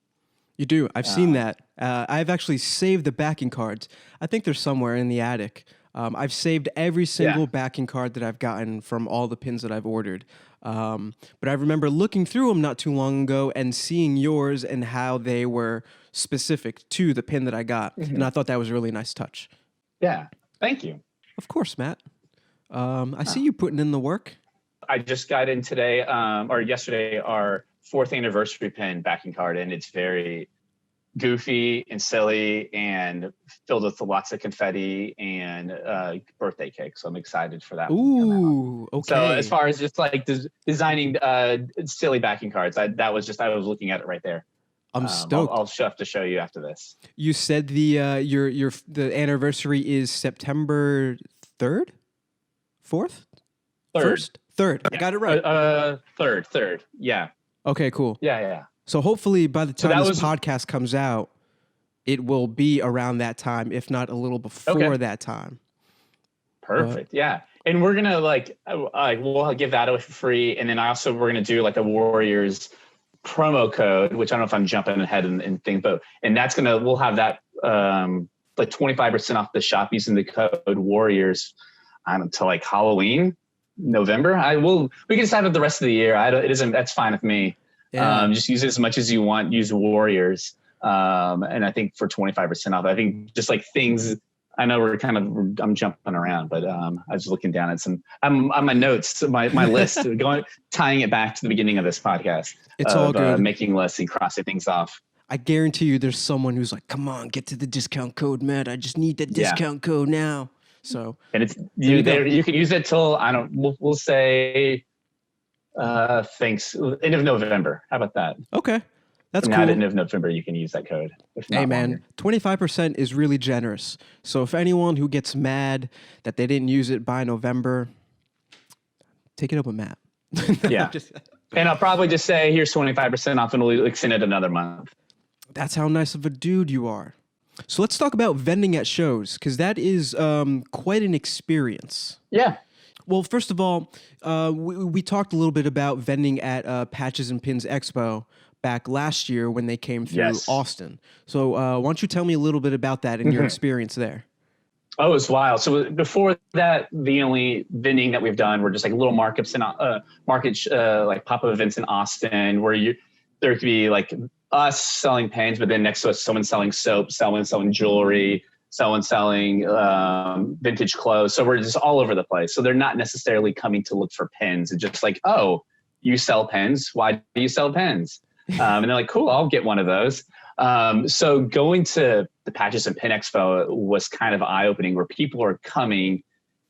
You do. I've seen that. I've actually saved the backing cards. I think they're somewhere in the attic. I've saved every single backing card that I've gotten from all the pins that I've ordered. But I remember looking through them not too long ago and seeing yours and how they were specific to the pin that I got. Mm-hmm. And I thought that was a really nice touch. Yeah. Thank you. Of course, Matt. I see you putting in the work. I just got in today, or yesterday, our 4th anniversary pin backing card, and it's very goofy and silly and filled with lots of confetti and birthday cake. So I'm excited for that. Ooh, okay. So as far as just like designing silly backing cards, I was looking at it right there. I'm stoked. I'll have to show you after this. You said the anniversary is September 3rd? 4th? 3rd. 3rd. Yeah. I got it right. 3rd. Yeah. Okay, cool. Yeah. So hopefully by the time this podcast comes out, it will be around that time, if not a little before that time. Perfect. Yeah. And we're going to we'll give that away for free. And then we're going to do like a Warriors promo code, which I don't know if I'm jumping ahead and things, but we'll have that like 25% off the shop using the code Warriors until like Halloween, November. We can just have it the rest of the year. That's fine with me. Yeah. Just use it as much as you want. Use Warriors. And I think for 25% off, I think just like things, I know I'm jumping around, but I was looking down at on my notes, my list, tying it back to the beginning of this podcast. It's all good. Making lists and crossing things off. I guarantee you there's someone who's like, come on, get to the discount code, Matt. I just need the discount code now. So, and it's you can use it till, we'll say thanks end of November. How about that? Okay. That's cool. At the end of November, you can use that code. Hey, man, 25% is really generous. So if anyone who gets mad that they didn't use it by November, take it up with Matt. Yeah. And I'll probably just say, here's 25% off, and we'll extend it another month. That's how nice of a dude you are. So let's talk about vending at shows, because that is quite an experience. Yeah. Well, first of all, we talked a little bit about vending at Patches and Pins Expo back last year when they came through Austin. So why don't you tell me a little bit about that and your experience there? Oh, it was wild. So before that, the only vending that we've done were just like little markups and like pop-up events in Austin where there could be like us selling pens, but then next to us, someone selling soap, someone selling jewelry, someone selling vintage clothes. So we're just all over the place. So they're not necessarily coming to look for pens. It's just like, oh, you sell pens? Why do you sell pens? And they're like, cool, I'll get one of those. So going to the Patches and Pin Expo was kind of eye-opening where people are coming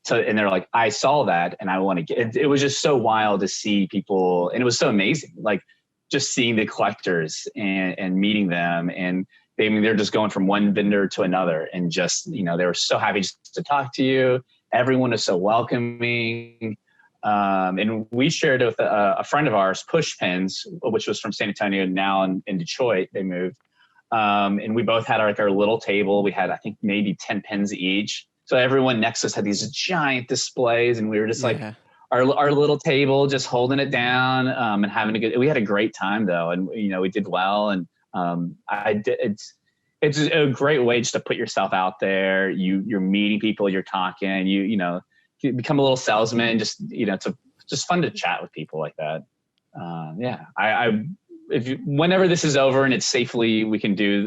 and they're like, I saw that and I want to get it. Was just so wild to see people. And it was so amazing. Like just seeing the collectors and meeting them. And they're just going from one vendor to another. And just, they were so happy just to talk to you. Everyone is so welcoming. And we shared it with a friend of ours, Push Pens, which was from San Antonio, now in Detroit. They moved. And we both had our little table. We had, I think, maybe 10 pens each. So everyone next to us had these giant displays. And we were just like our little table, just holding it down and having we had a great time, though. And, we did well. And it's a great way just to put yourself out there. You're meeting people, you're talking, you become a little salesman. Just it's just fun to chat with people like that. Whenever this is over and it's safely, we can do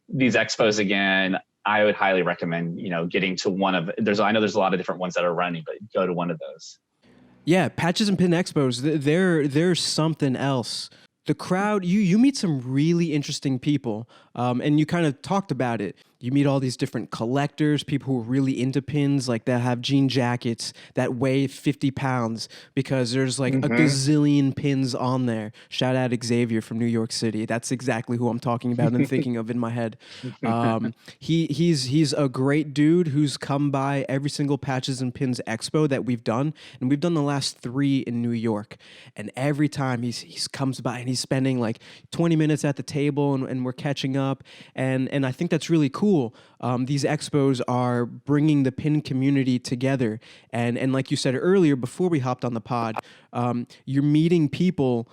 these expos again. I would highly recommend getting to one of. I know there's a lot of different ones that are running, but go to one of those. Yeah, Patches and Pin Expos. There's something else. The crowd, you meet some really interesting people, and you kind of talked about it. You meet all these different collectors, people who are really into pins, like that have jean jackets that weigh 50 pounds because there's like a gazillion pins on there. Shout out Xavier from New York City. That's exactly who I'm talking about and thinking of in my head. He's a great dude who's come by every single Patches and Pins Expo that we've done, and we've done the last 3 in New York. And every time he's comes by and he's spending like 20 minutes at the table and we're catching up. And I think that's really cool. These expos are bringing the pin community together. And like you said earlier, before we hopped on the pod, you're meeting people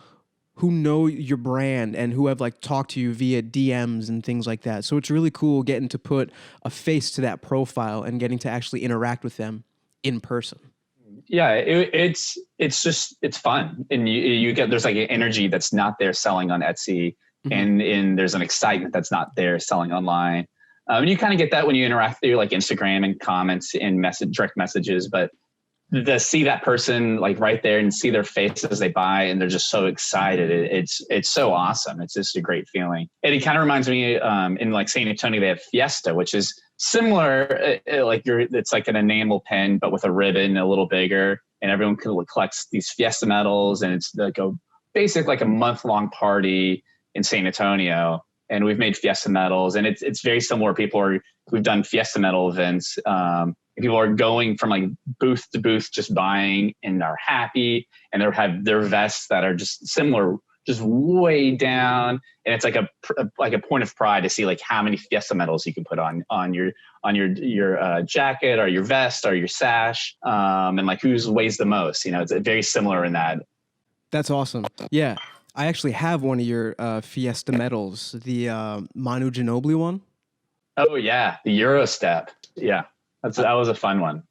who know your brand and who have like talked to you via DMs and things like that. So it's really cool getting to put a face to that profile and getting to actually interact with them in person. Yeah, it's fun. And you get, there's like an energy that's not there selling on Etsy. And there's an excitement that's not there selling online. And you kind of get that when you interact through like Instagram and comments and direct messages, but to see that person like right there and see their face as they buy and they're just so excited, it's so awesome. It's just a great feeling. And it kind of reminds me in like San Antonio, they have Fiesta, which is similar. It's like an enamel pen, but with a ribbon a little bigger, and everyone collects these Fiesta medals, and it's like a month-long party in San Antonio. And we've made Fiesta medals, and it's very similar. We've done Fiesta medal events. People are going from like booth to booth, just buying, and are happy, and they have their vests that are just similar, just way down. And it's like a point of pride to see like how many Fiesta medals you can put on your jacket or your vest or your sash, and like who weighs the most. It's very similar in that. That's awesome. Yeah. I actually have one of your Fiesta medals, the Manu Ginobili one. Oh yeah, the Euro step. Yeah, that was a fun one.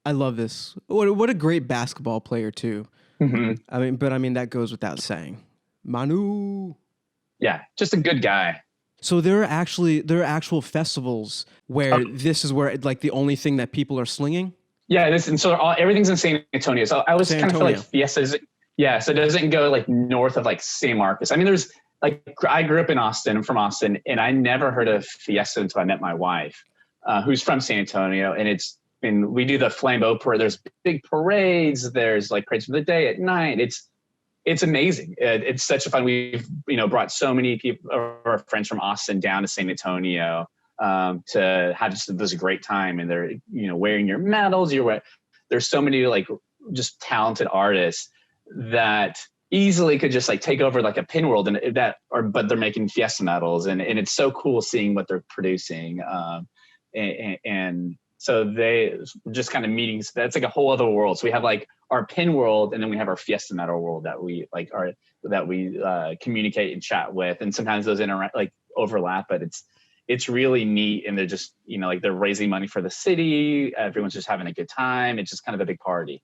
I love this. What a great basketball player too. Hmm. I mean that goes without saying. Manu. Yeah, just a good guy. So there are actual festivals where this is where like the only thing that people are slinging. Yeah, and so everything's in San Antonio. So I was San kind of feel Antonio. like Fiesta. Yeah, so it doesn't go like north of like San Marcos. I mean, there's like I grew up in Austin. I'm from Austin, and I never heard of Fiesta until I met my wife, who's from San Antonio. And we do the Flambeau parade. There's big parades. There's like parades for the day at night. It's amazing. It's such a fun. We've brought so many people, our friends from Austin, down to San Antonio to have just this great time. And they're wearing your medals. There's so many like just talented artists that easily could just like take over like a pin world but they're making Fiesta medals, and it's so cool seeing what they're producing. And so they just kind of meetings. That's like a whole other world. So we have like our pin world, and then we have our Fiesta medal world that we communicate and chat with. And sometimes those overlap, but it's really neat. And they're just, like they're raising money for the city. Everyone's just having a good time. It's just kind of a big party.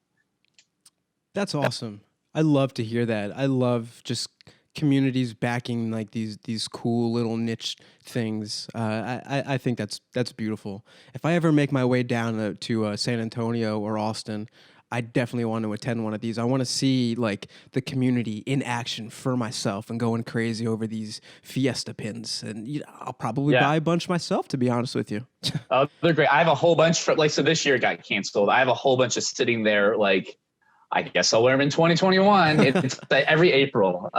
That's awesome. I love to hear that. I love just communities backing like these cool little niche things. I think that's beautiful. If I ever make my way down to San Antonio or Austin, I definitely want to attend one of these. I want to see like the community in action for myself and going crazy over these Fiesta pins. And I'll probably buy a bunch myself, to be honest with you. Oh, they're great. I have a whole bunch so this year it got canceled. I have a whole bunch of sitting there like, I guess I'll wear them in 2021. It's every April.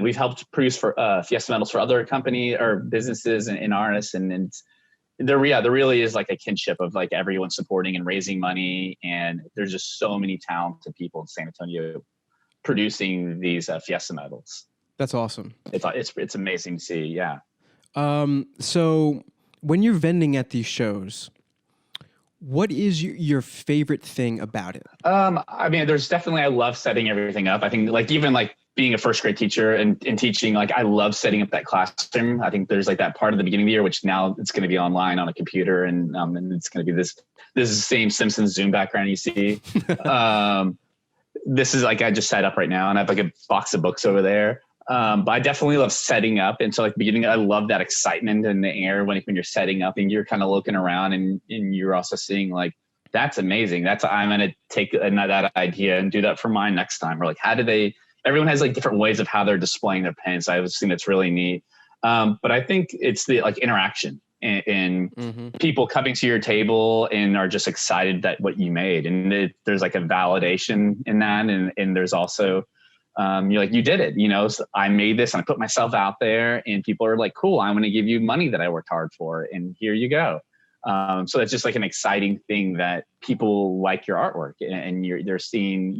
We've helped produce for Fiesta medals for other company or businesses and artists. And there really is like a kinship of like everyone supporting and raising money. And there's just so many talented people in San Antonio producing these Fiesta medals. That's awesome. It's amazing to see. Yeah. So when you're vending at these shows, what is your favorite thing about it? I mean, there's definitely, I love setting everything up. I think like even like being a first grade teacher and teaching, like I love setting up that classroom. I think there's like that part of the beginning of the year, which now it's going to be online on a computer, and it's going to be this is the same Simpsons Zoom background you see. This is like I just set up right now, and I have like a box of books over there. But I definitely love setting up. And so like beginning, I love that excitement in the air when you're setting up and you're kind of looking around and you're also seeing like, that's amazing. I'm going to take that idea and do that for mine next time. Or like, everyone has like different ways of how they're displaying their pins. I was seeing that's really neat. But I think it's the like interaction and people coming to your table and are just excited that what you made. And there's like a validation in that. And there's also, you're like, you did it, so I made this and I put myself out there and people are like, cool, I'm going to give you money that I worked hard for. And here you go. So that's just like an exciting thing that people like your artwork and they're seeing,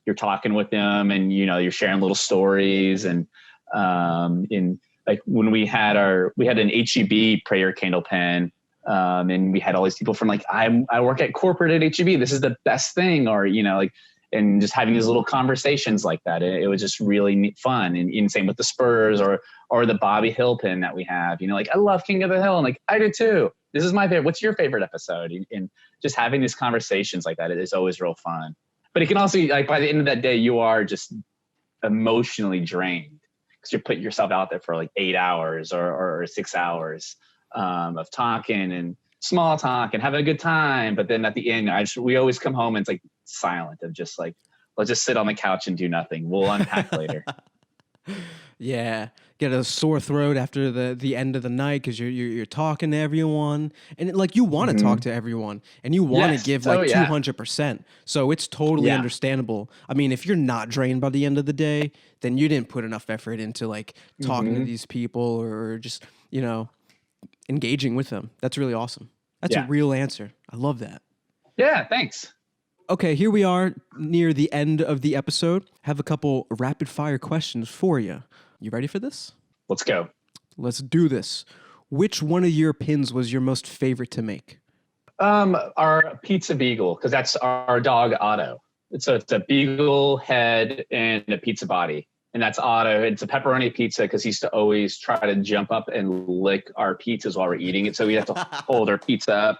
you're talking with them and, you're sharing little stories. And in like when we had an HEB prayer candle pen, and we had all these people from like, I work at corporate at HEB. This is the best thing. Or, and just having these little conversations like that. It was just really neat, fun. And same with the Spurs or the Bobby Hill pin that we have, like, I love King of the Hill. And like, I do too. This is my favorite. What's your favorite episode? And just having these conversations like that, it is always real fun. But it can also be like, by the end of that day, you are just emotionally drained because you're putting yourself out there for like 8 hours or 6 hours of talking and small talk and having a good time. But then at the end, we always come home and it's like silent of just like, let's just sit on the couch and do nothing. We'll unpack later. Yeah. Get a sore throat after the end of the night because you're talking to everyone. And like you want to talk to everyone and you want to give like 200%. So it's totally understandable. I mean, if you're not drained by the end of the day, then you didn't put enough effort into like talking to these people or just, engaging with them. That's really awesome. That's a real answer. I love that. Yeah, thanks. Okay, here we are near the end of the episode. Have a couple rapid fire questions for you. You ready for this? Let's go. Let's do this. Which one of your pins was your most favorite to make? Our Pizza Beagle, because that's our dog Otto. it's a beagle head and a pizza body. And that's Otto. It's a pepperoni pizza because he used to always try to jump up and lick our pizzas while we're eating it. So we have to hold our pizza up.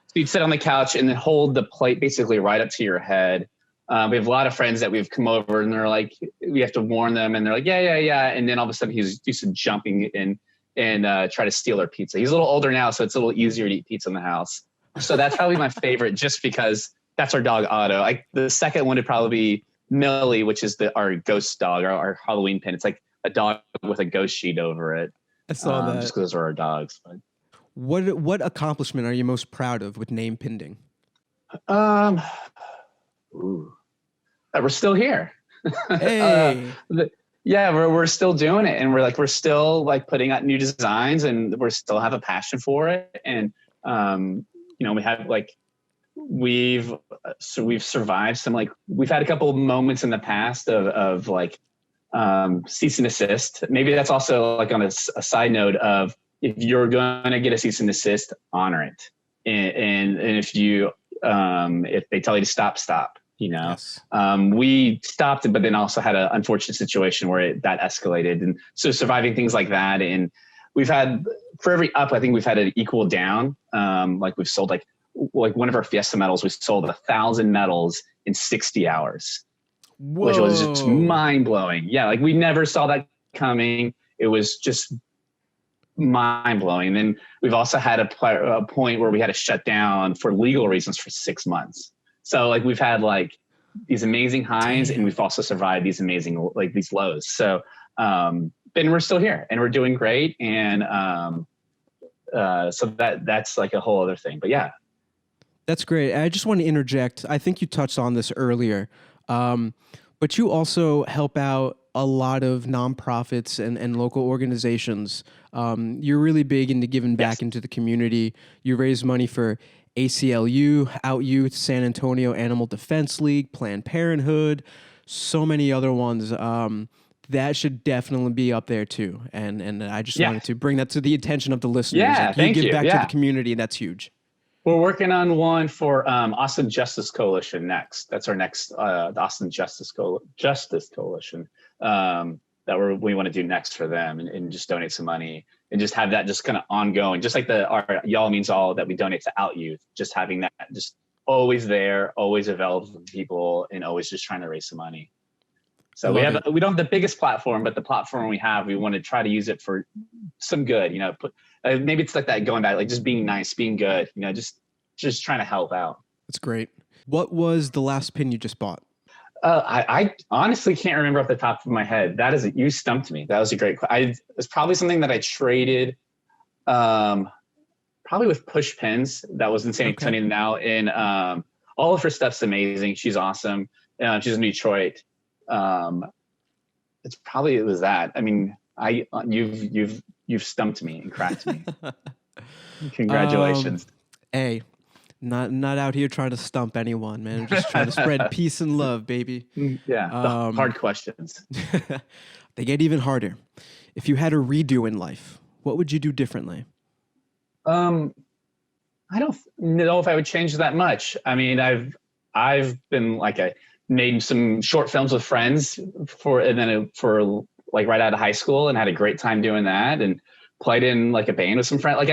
So you'd sit on the couch and then hold the plate basically right up to your head. We have a lot of friends that we've come over and they're like, we have to warn them. And they're like, yeah. And then all of a sudden he's used to jumping in and try to steal our pizza. He's a little older now, so it's a little easier to eat pizza in the house. So that's probably my favorite just because that's our dog, Otto. The second one would probably be Millie, which is our ghost dog, our Halloween pin. It's like a dog with a ghost sheet over it. I saw that. Just because those are our dogs. But. What accomplishment are you most proud of with name Pinding? That we're still here. Hey. Yeah, we're still doing it, and we're still like putting out new designs, and we still have a passion for it. And we have we've survived some we've had a couple of moments in the past of cease and desist. Maybe that's also on a side note of if you're going to get a cease and desist, honor it, and if you if they tell you to stop. Yes. We stopped, but then also had an unfortunate situation where that escalated. And so surviving things like that. And we've had, for every up, I think we've had an equal down. We've sold like one of our fiesta medals, we sold 1,000 medals in 60 hours, Whoa. Which was just mind blowing. Yeah. We never saw that coming. It was just mind blowing. And then we've also had a point where we had to shut down for legal reasons for 6 months. So we've had these amazing highs, and we've also survived these amazing these lows. So and we're still here and we're doing great. And so that's a whole other thing. But yeah. That's great. I just want to interject. I think you touched on this earlier, but you also help out a lot of nonprofits and local organizations. You're really big into giving back into the community. You raise money for ACLU, Out Youth, San Antonio Animal Defense League, Planned Parenthood, so many other ones. That should definitely be up there too. And I just wanted to bring that to the attention of the listeners. Yeah, thank you. Give back to the community, and that's huge. We're working on one for Austin Justice Coalition next. That's our next the Austin Justice Coalition that we want to do next for them, and just donate some money and just have that just kind of ongoing, just like our Y'all Means All that we donate to Out Youth, just having that just always there, always available for people, and always just trying to raise some money. So we don't have the biggest platform, but the platform we have, we want to try to use it for some good, maybe it's like that going back, just being nice, being good, just trying to help out. That's great. What was the last pin you just bought? I honestly can't remember off the top of my head. You stumped me. That was a great question. It's probably something that I traded, probably with Push Pins. That was in San Antonio now. And all of her stuff's amazing. She's awesome. She's in Detroit. It was that. I mean, you've stumped me and cracked me. Congratulations. Hey. Not out here trying to stump anyone, man. I'm just trying to spread peace and love, baby. Yeah, the hard questions. They get even harder. If you had a redo in life, what would you do differently? I don't know if I would change that much. I mean, I've been made some short films with friends for right out of high school, and had a great time doing that, and played in a band with some friends.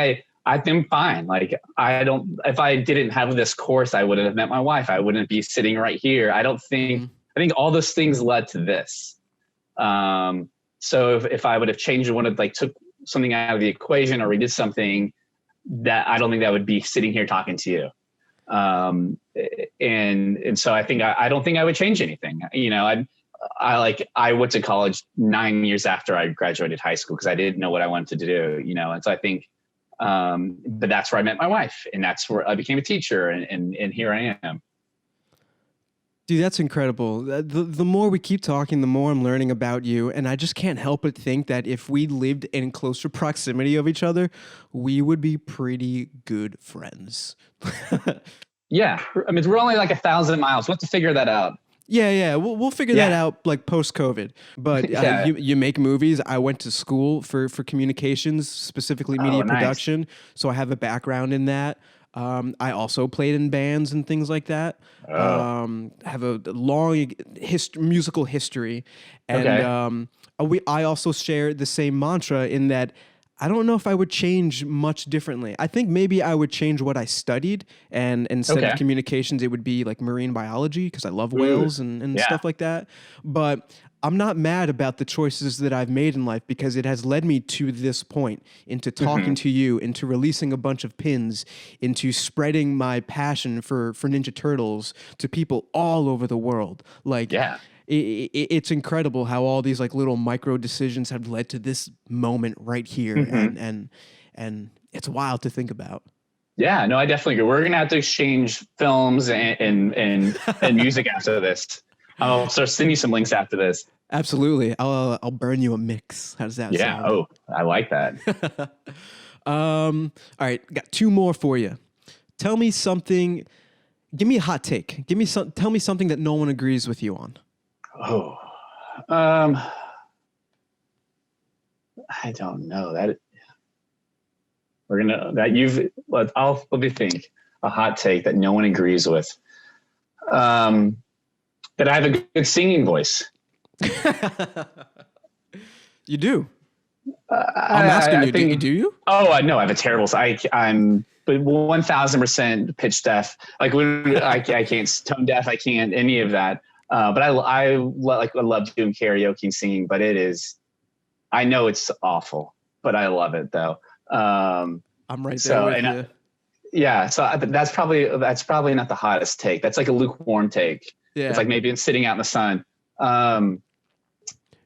I've been fine. If I didn't have this course, I wouldn't have met my wife. I wouldn't be sitting right here. I think all those things led to this. So if I would have changed took something out of the equation or redid something, that I don't think that would be sitting here talking to you. And so I don't think I would change anything. I went to college 9 years after I graduated high school because I didn't know what I wanted to do, and so I think, but that's where I met my wife, and that's where I became a teacher, and here I am. Dude, that's incredible. The more we keep talking, the more I'm learning about you, and I just can't help but think that if we lived in closer proximity of each other, we would be pretty good friends. Yeah, I mean, we're only 1,000 miles. We'll have to figure that out. Yeah, we'll figure that out post-COVID. But you make movies. I went to school for communications, specifically media production, so I have a background in that. I also played in bands and things like that. Have a long musical history, and Okay. I also share the same mantra in that I don't know if I would change much differently. I think maybe I would change what I studied, and instead of Okay. communications, it would be like marine biology because I love Ooh, whales and yeah. stuff like that. But I'm not mad about the choices that I've made in life because it has led me to this point, into talking Hmm. to you, into releasing a bunch of pins, into spreading my passion for Ninja Turtles to people all over the world. Like, Yeah. it's incredible how all these like little micro decisions have led to this moment right here, Hmm. and it's wild to think about. Yeah. No, I definitely agree. We're gonna have to exchange films and music after this. I'll start sending you some links after this. Absolutely, I'll burn you a mix. How does that Yeah. sound? Oh, I like that. All right, got two more for you. Tell me something. Give me a hot take. Tell me something that no one agrees with you on. Oh, um, I don't know that we're gonna that you've. Let me think. A hot take that no one agrees with. Um, that I have a good singing voice. You do. I'm asking I you. think. Do you? Oh, I know. I have a terrible. I'm but 1,000% pitch deaf. Like when I can't tone deaf. I can't any of that. But I love doing karaoke and singing. But it is. I know it's awful, but I love it though. I'm right there So with and you. yeah, so that's probably not the hottest take. That's like a lukewarm take. It's Yeah. like maybe it's sitting out in the sun. Um,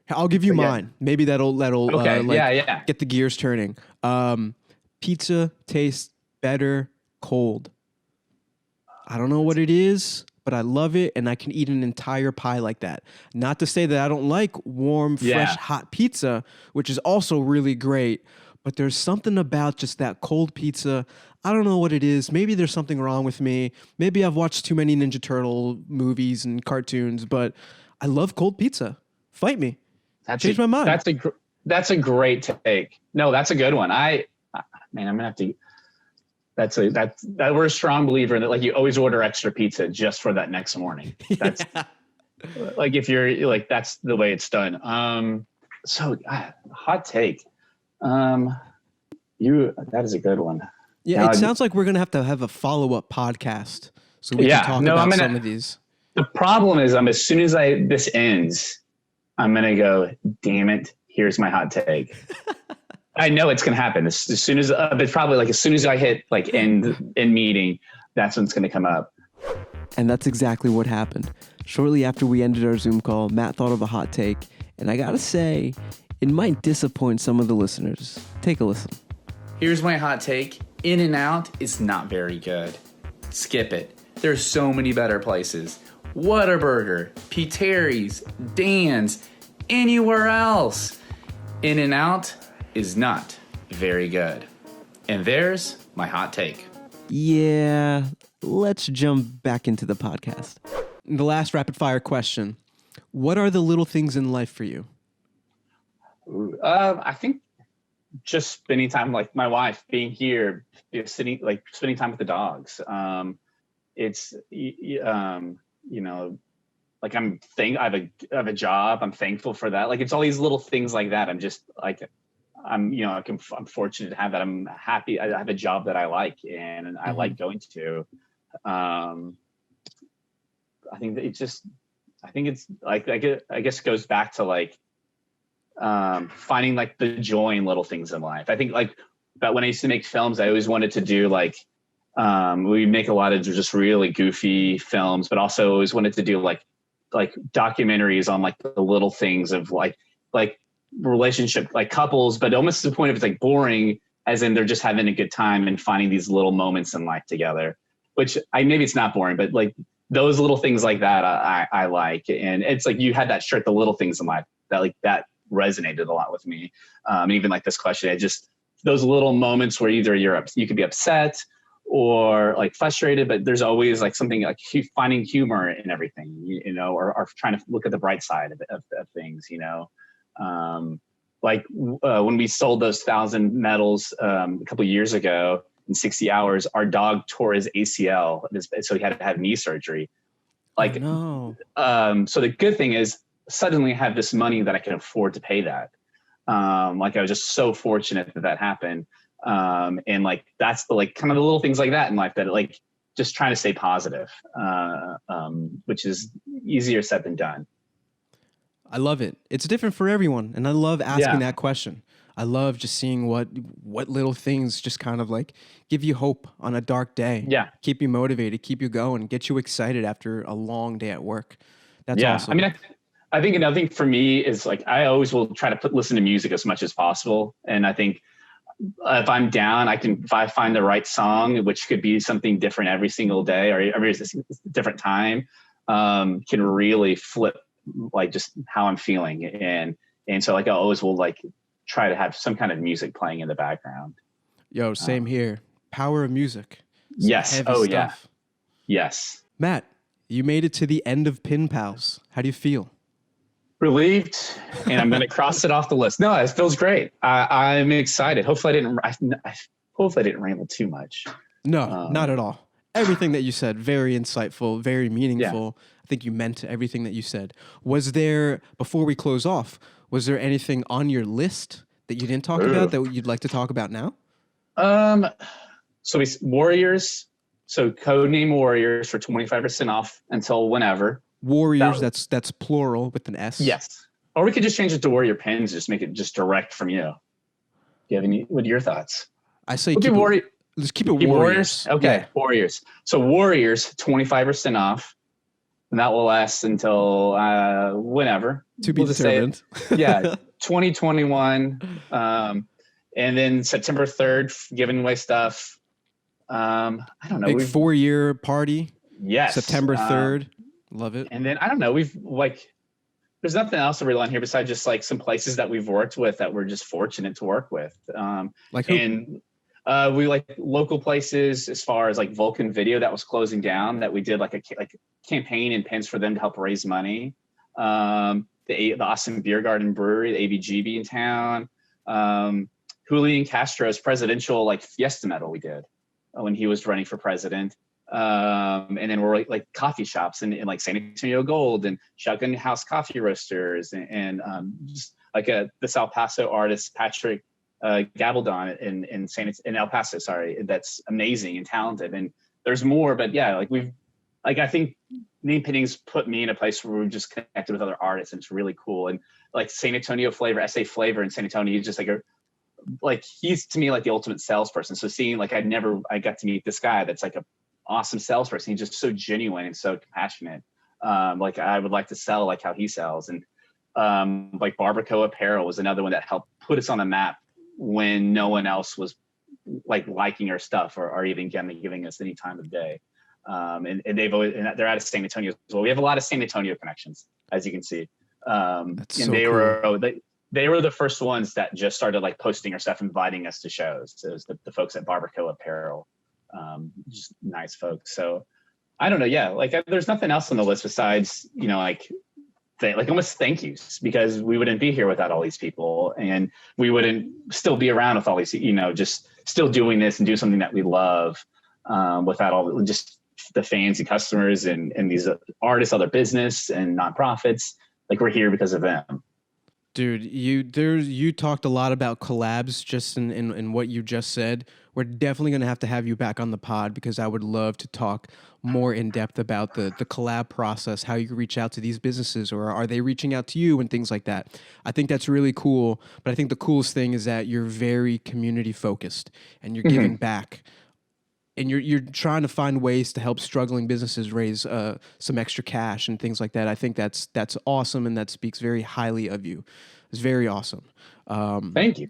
I'll give you but yeah. mine. Maybe that'll Okay. like Yeah. Yeah. get the gears turning. Pizza tastes better cold. I don't know what it is, but I love it, and I can eat an entire pie like that. Not to say that I don't like warm, fresh, Yeah. hot pizza, which is also really great, but there's something about just that cold pizza. I don't know what it is. Maybe there's something wrong with me. Maybe I've watched too many Ninja Turtle movies and cartoons, but I love cold pizza. Fight me. That's Change a my mind. that's a that's a great take. No, that's a good one. Man, I'm gonna have to. That we're a strong believer in that. Like you always order extra pizza just for that next morning. That's Yeah. like if you're like that's the way it's done. Hot take. You that is a good one. Yeah, Now, it sounds like we're going to have a follow-up podcast so we can yeah, talk no, about some of these. the problem is as soon as this ends, I'm gonna go, damn it, here's my hot take. I know it's gonna happen as soon as but probably like as soon as I hit like end meeting, that's when it's gonna come up. And that's exactly what happened. Shortly after we ended our Zoom call, Matt thought of a hot take, and I gotta say, it might disappoint some of the listeners. Take a listen. Here's my hot take. In-N-Out is not very good. Skip it. There's so many better places. Whataburger, P. Terry's, Dan's, anywhere else. In-N-Out is not very good. And there's my hot take. Yeah, let's jump back into the podcast. The last rapid fire question. What are the little things in life for you? I think just spending time like my wife being here, spending time with the dogs. It's like I have a job. I'm thankful for that. Like it's all these little things like that. I'm just like I'm fortunate to have that. I'm happy. I have a job that I like and I like going to. I think that it's like I guess it goes back to like finding like the joy in little things in life. I think like but when I used to make films, I always wanted to do like we make a lot of just really goofy films, but also always wanted to do like documentaries on like the little things of like relationship, like couples, but almost to the point of it's like boring, as in they're just having a good time and finding these little moments in life together, which maybe it's not boring, but like those little things like that I like. And it's like you had that shirt, the little things in life that resonated a lot with me. And even like this question, it just those little moments where either you could be upset or like frustrated, but there's always like something like finding humor in everything, or trying to look at the bright side of things, when we sold those 1,000 medals a couple of years ago, in 60 hours, our dog tore his ACL, so he had to have knee surgery. Like, oh, no. So the good thing is suddenly I have this money that I can afford to pay that. Like I was just so fortunate that happened. And like, that's the, like kind of the little things like that in life that like, just trying to stay positive, which is easier said than done. I love it. It's different for everyone. And I love asking that question. I love just seeing what little things just kind of like give you hope on a dark day. Yeah. Keep you motivated, keep you going, get you excited after a long day at work. That's awesome. I mean, I think another thing for me is like, I always will try to listen to music as much as possible. And I think if I'm down, if I find the right song, which could be something different every single day or every different time, can really flip like just how I'm feeling. And so like, I always will like try to have some kind of music playing in the background. Yo, same here. Power of music. Yes. Oh stuff. yeah. Yes. Matt, you made it to the end of Pin Pals. How do you feel? Relieved, and I'm going to cross it off the list. No, it feels great. I'm excited. Hopefully I didn't ramble too much. No, not at all. Everything that you said, very insightful, very meaningful. Yeah. I think you meant everything that you said. Was there, before we close off, was there anything on your list that you didn't talk about that you'd like to talk about now? So Warriors. So codename Warriors for 25% off until whenever. Warriors, that's plural with an S. Yes. Or we could just change it to Warrior Pins, just make it just direct from you. Do you have what are your thoughts? I say let's keep it Warriors. Okay, yeah. Warriors. So Warriors, 25% off. And that will last until whenever. To be determined. 2021. And then September 3rd, giving away stuff. I don't know. Big 4-year party. Yes. September 3rd. Love it. And then I don't know. We've like, there's nothing else to rely on here besides just like some places that we've worked with that we're just fortunate to work with. Like who? And we like local places as far as like Vulcan Video that was closing down, that we did like a campaign and pins for them to help raise money. The Austin Beer Garden Brewery, the ABGB in town. Julian Castro's presidential like fiesta medal we did when he was running for president. And then we're like coffee shops in like San Antonio Gold and Shotgun House Coffee Roasters and just like this El Paso artist Patrick Gabaldon in El Paso, sorry, that's amazing and talented. And there's more, but yeah, like I think Name Pinning's put me in a place where we've just connected with other artists, and it's really cool. And like San Antonio Flavor, SA Flavor in San Antonio, he's just like he's to me like the ultimate salesperson. So seeing like I got to meet this guy that's like a awesome salesperson. He's just so genuine and so compassionate. Like I would like to sell like how he sells. And like Barbacoa Apparel was another one that helped put us on the map when no one else was like liking our stuff or even giving us any time of day. And they're out of San Antonio as well. We have a lot of San Antonio connections, as you can see. And they were the first ones that just started like posting our stuff, inviting us to shows. So it was the folks at Barbacoa Apparel. Just nice folks. So I don't know. Yeah. Like there's nothing else on the list besides, like almost thank yous, because we wouldn't be here without all these people, and we wouldn't still be around with all these, just still doing this and do something that we love, without all just the fans and customers and these artists, other business and nonprofits. Like we're here because of them. Dude, you talked a lot about collabs just in what you just said. We're definitely going to have you back on the pod, because I would love to talk more in depth about the collab process, how you reach out to these businesses, or are they reaching out to you and things like that. I think that's really cool. But I think the coolest thing is that you're very community focused and you're giving back. And you're trying to find ways to help struggling businesses raise some extra cash and things like that. I think that's awesome, and that speaks very highly of you. It's very awesome. Thank you.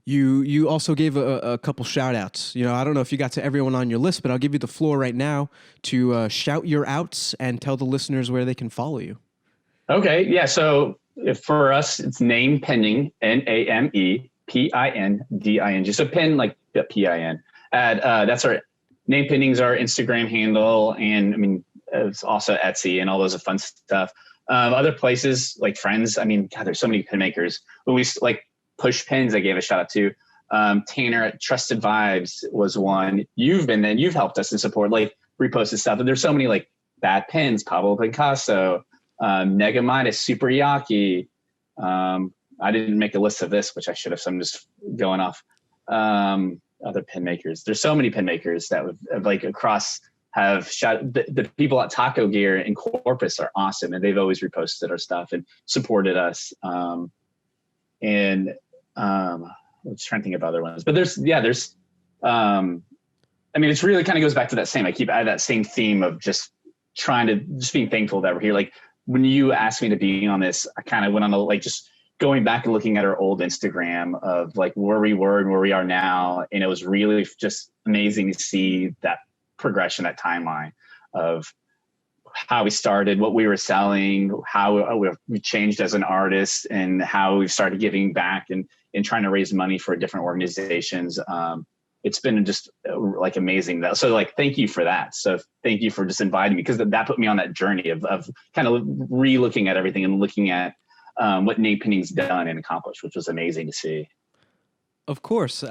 You also gave a couple shout outs. I don't know if you got to everyone on your list, but I'll give you the floor right now to shout your outs and tell the listeners where they can follow you. Okay. Yeah. So for us, it's Name Pinding, NAMEPINDING. So pin like the PIN. That's our Name Pinding's our Instagram handle. And I mean, it's also Etsy and all those fun stuff. Other places like Friends. I mean, God, there's so many pin makers. When we like Push Pins, I gave a shout out to. Tanner at Trusted Vibes was one. You've helped us in support, like reposted stuff. And there's so many like Bad Pins, Pablo Picasso, Negamitis, Super Yaki. I didn't make a list of this, which I should have, so I'm just going off. Other pin makers. There's so many pin makers that have like across have shot. The people at Taco Gear in Corpus are awesome, and they've always reposted our stuff and supported us. I'm just trying to think of other ones, but there's I mean, it's really kind of goes back to that same, I have that same theme of just being thankful that we're here. Like when you asked me to be on this, I kind of went on a, like, just going back and looking at our old Instagram of like where we were and where we are now. And it was really just amazing to see that progression, that timeline of how we started, what we were selling, how we changed as an artist, and how we've started giving back and trying to raise money for different organizations. It's been just like amazing. So like, thank you for that. So thank you for just inviting me, because that put me on that journey of kind of re-looking at everything and looking at what Name Pinding's done and accomplished, which was amazing to see. Of course.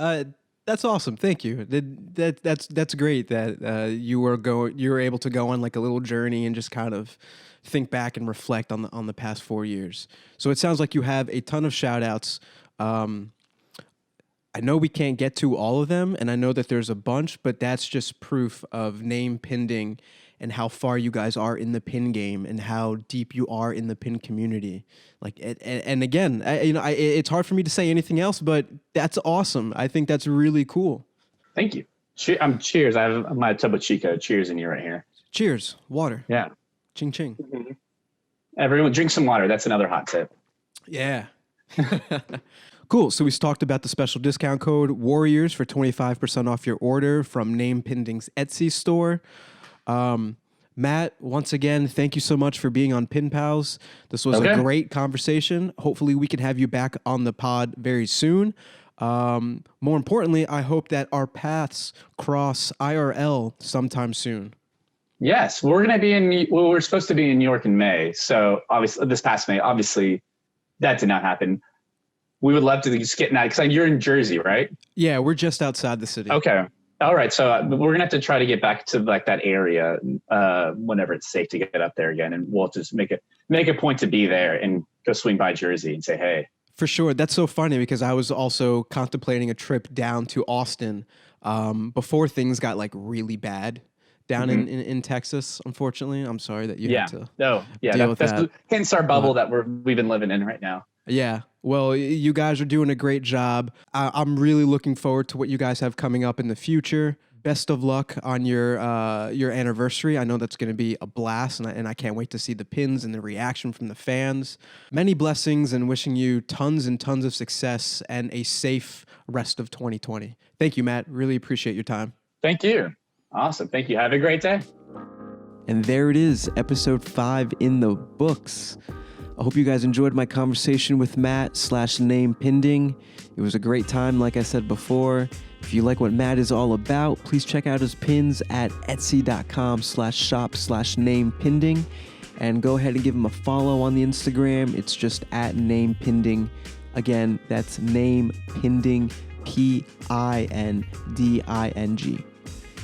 That's awesome. Thank you. That's great that you were able to go on like a little journey and just kind of think back and reflect on the past 4 years. So it sounds like you have a ton of shout outs. I know we can't get to all of them, and I know that there's a bunch, but that's just proof of Name Pinding and how far you guys are in the pin game and how deep you are in the pin community. Like, and again, it's hard for me to say anything else, but that's awesome. I think that's really cool. Thank you. Cheers. I have my Topo Chico. Cheers in you right here. Cheers. Water. Yeah. Ching ching. Mm-hmm. Everyone drink some water. That's another hot tip. Yeah. Cool. So we talked about the special discount code Warriors for 25% off your order from Name Pinding's Etsy store. Matt, once again, thank you so much for being on Pin Pals. This was a great conversation. Hopefully we can have you back on the pod very soon. More importantly, I hope that our paths cross IRL sometime soon. Yes, we're supposed to be in New York in May. So obviously this past May, obviously that did not happen. We would love to just get now, because you're in Jersey, right? Yeah, we're just outside the city. Okay. All right. So we're going to have to try to get back to like that area whenever it's safe to get up there again. And we'll just make a point to be there and go swing by Jersey and say, hey. For sure. That's so funny, because I was also contemplating a trip down to Austin before things got like really bad down in Texas, unfortunately. I'm sorry that you had to deal with that. Hence our bubble that we've been living in right now. Yeah. Well, you guys are doing a great job. I'm really looking forward to what you guys have coming up in the future. Best of luck on your anniversary. I know that's going to be a blast, and I can't wait to see the pins and the reaction from the fans. Many blessings, and wishing you tons and tons of success and a safe rest of 2020. Thank you, Matt. Really appreciate your time. Thank you. Awesome. Thank you. Have a great day. And there it is, episode 5 in the books. I hope you guys enjoyed my conversation with Matt /Name Pinding. It was a great time, like I said before. If you like what Matt is all about, please check out his pins at etsy.com/shop/Name Pinding. And go ahead and give him a follow on the Instagram. It's just at Name Pinding. Again, that's Name Pinding, Pinding.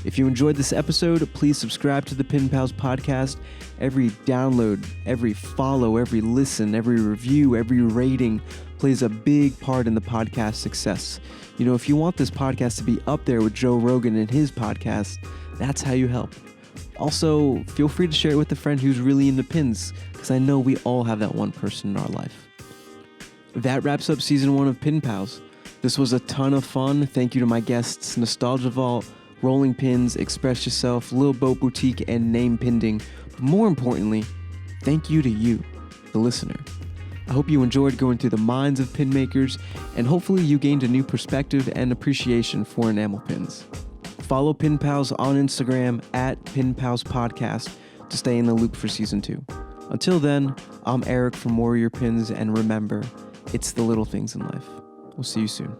If you enjoyed this episode, please subscribe to the Pin Pals podcast. Every download, every follow, every listen, every review, every rating plays a big part in the podcast success. You know, if you want this podcast to be up there with Joe Rogan and his podcast, that's how you help. Also, feel free to share it with a friend who's really into pins, because I know we all have that one person in our life. That wraps up season 1 of Pin Pals. This was a ton of fun. Thank you to my guests, Nostalgia Vault, Rolling Pins, Express Yourself, Lil Boat Boutique, and Name Pinding. But more importantly, thank you to you, the listener. I hope you enjoyed going through the minds of pin makers, and hopefully you gained a new perspective and appreciation for enamel pins. Follow Pin Pals on Instagram at pinpalspodcast to stay in the loop for season 2. Until then, I'm Eric from Warrior Pins, and remember, it's the little things in life. We'll see you soon.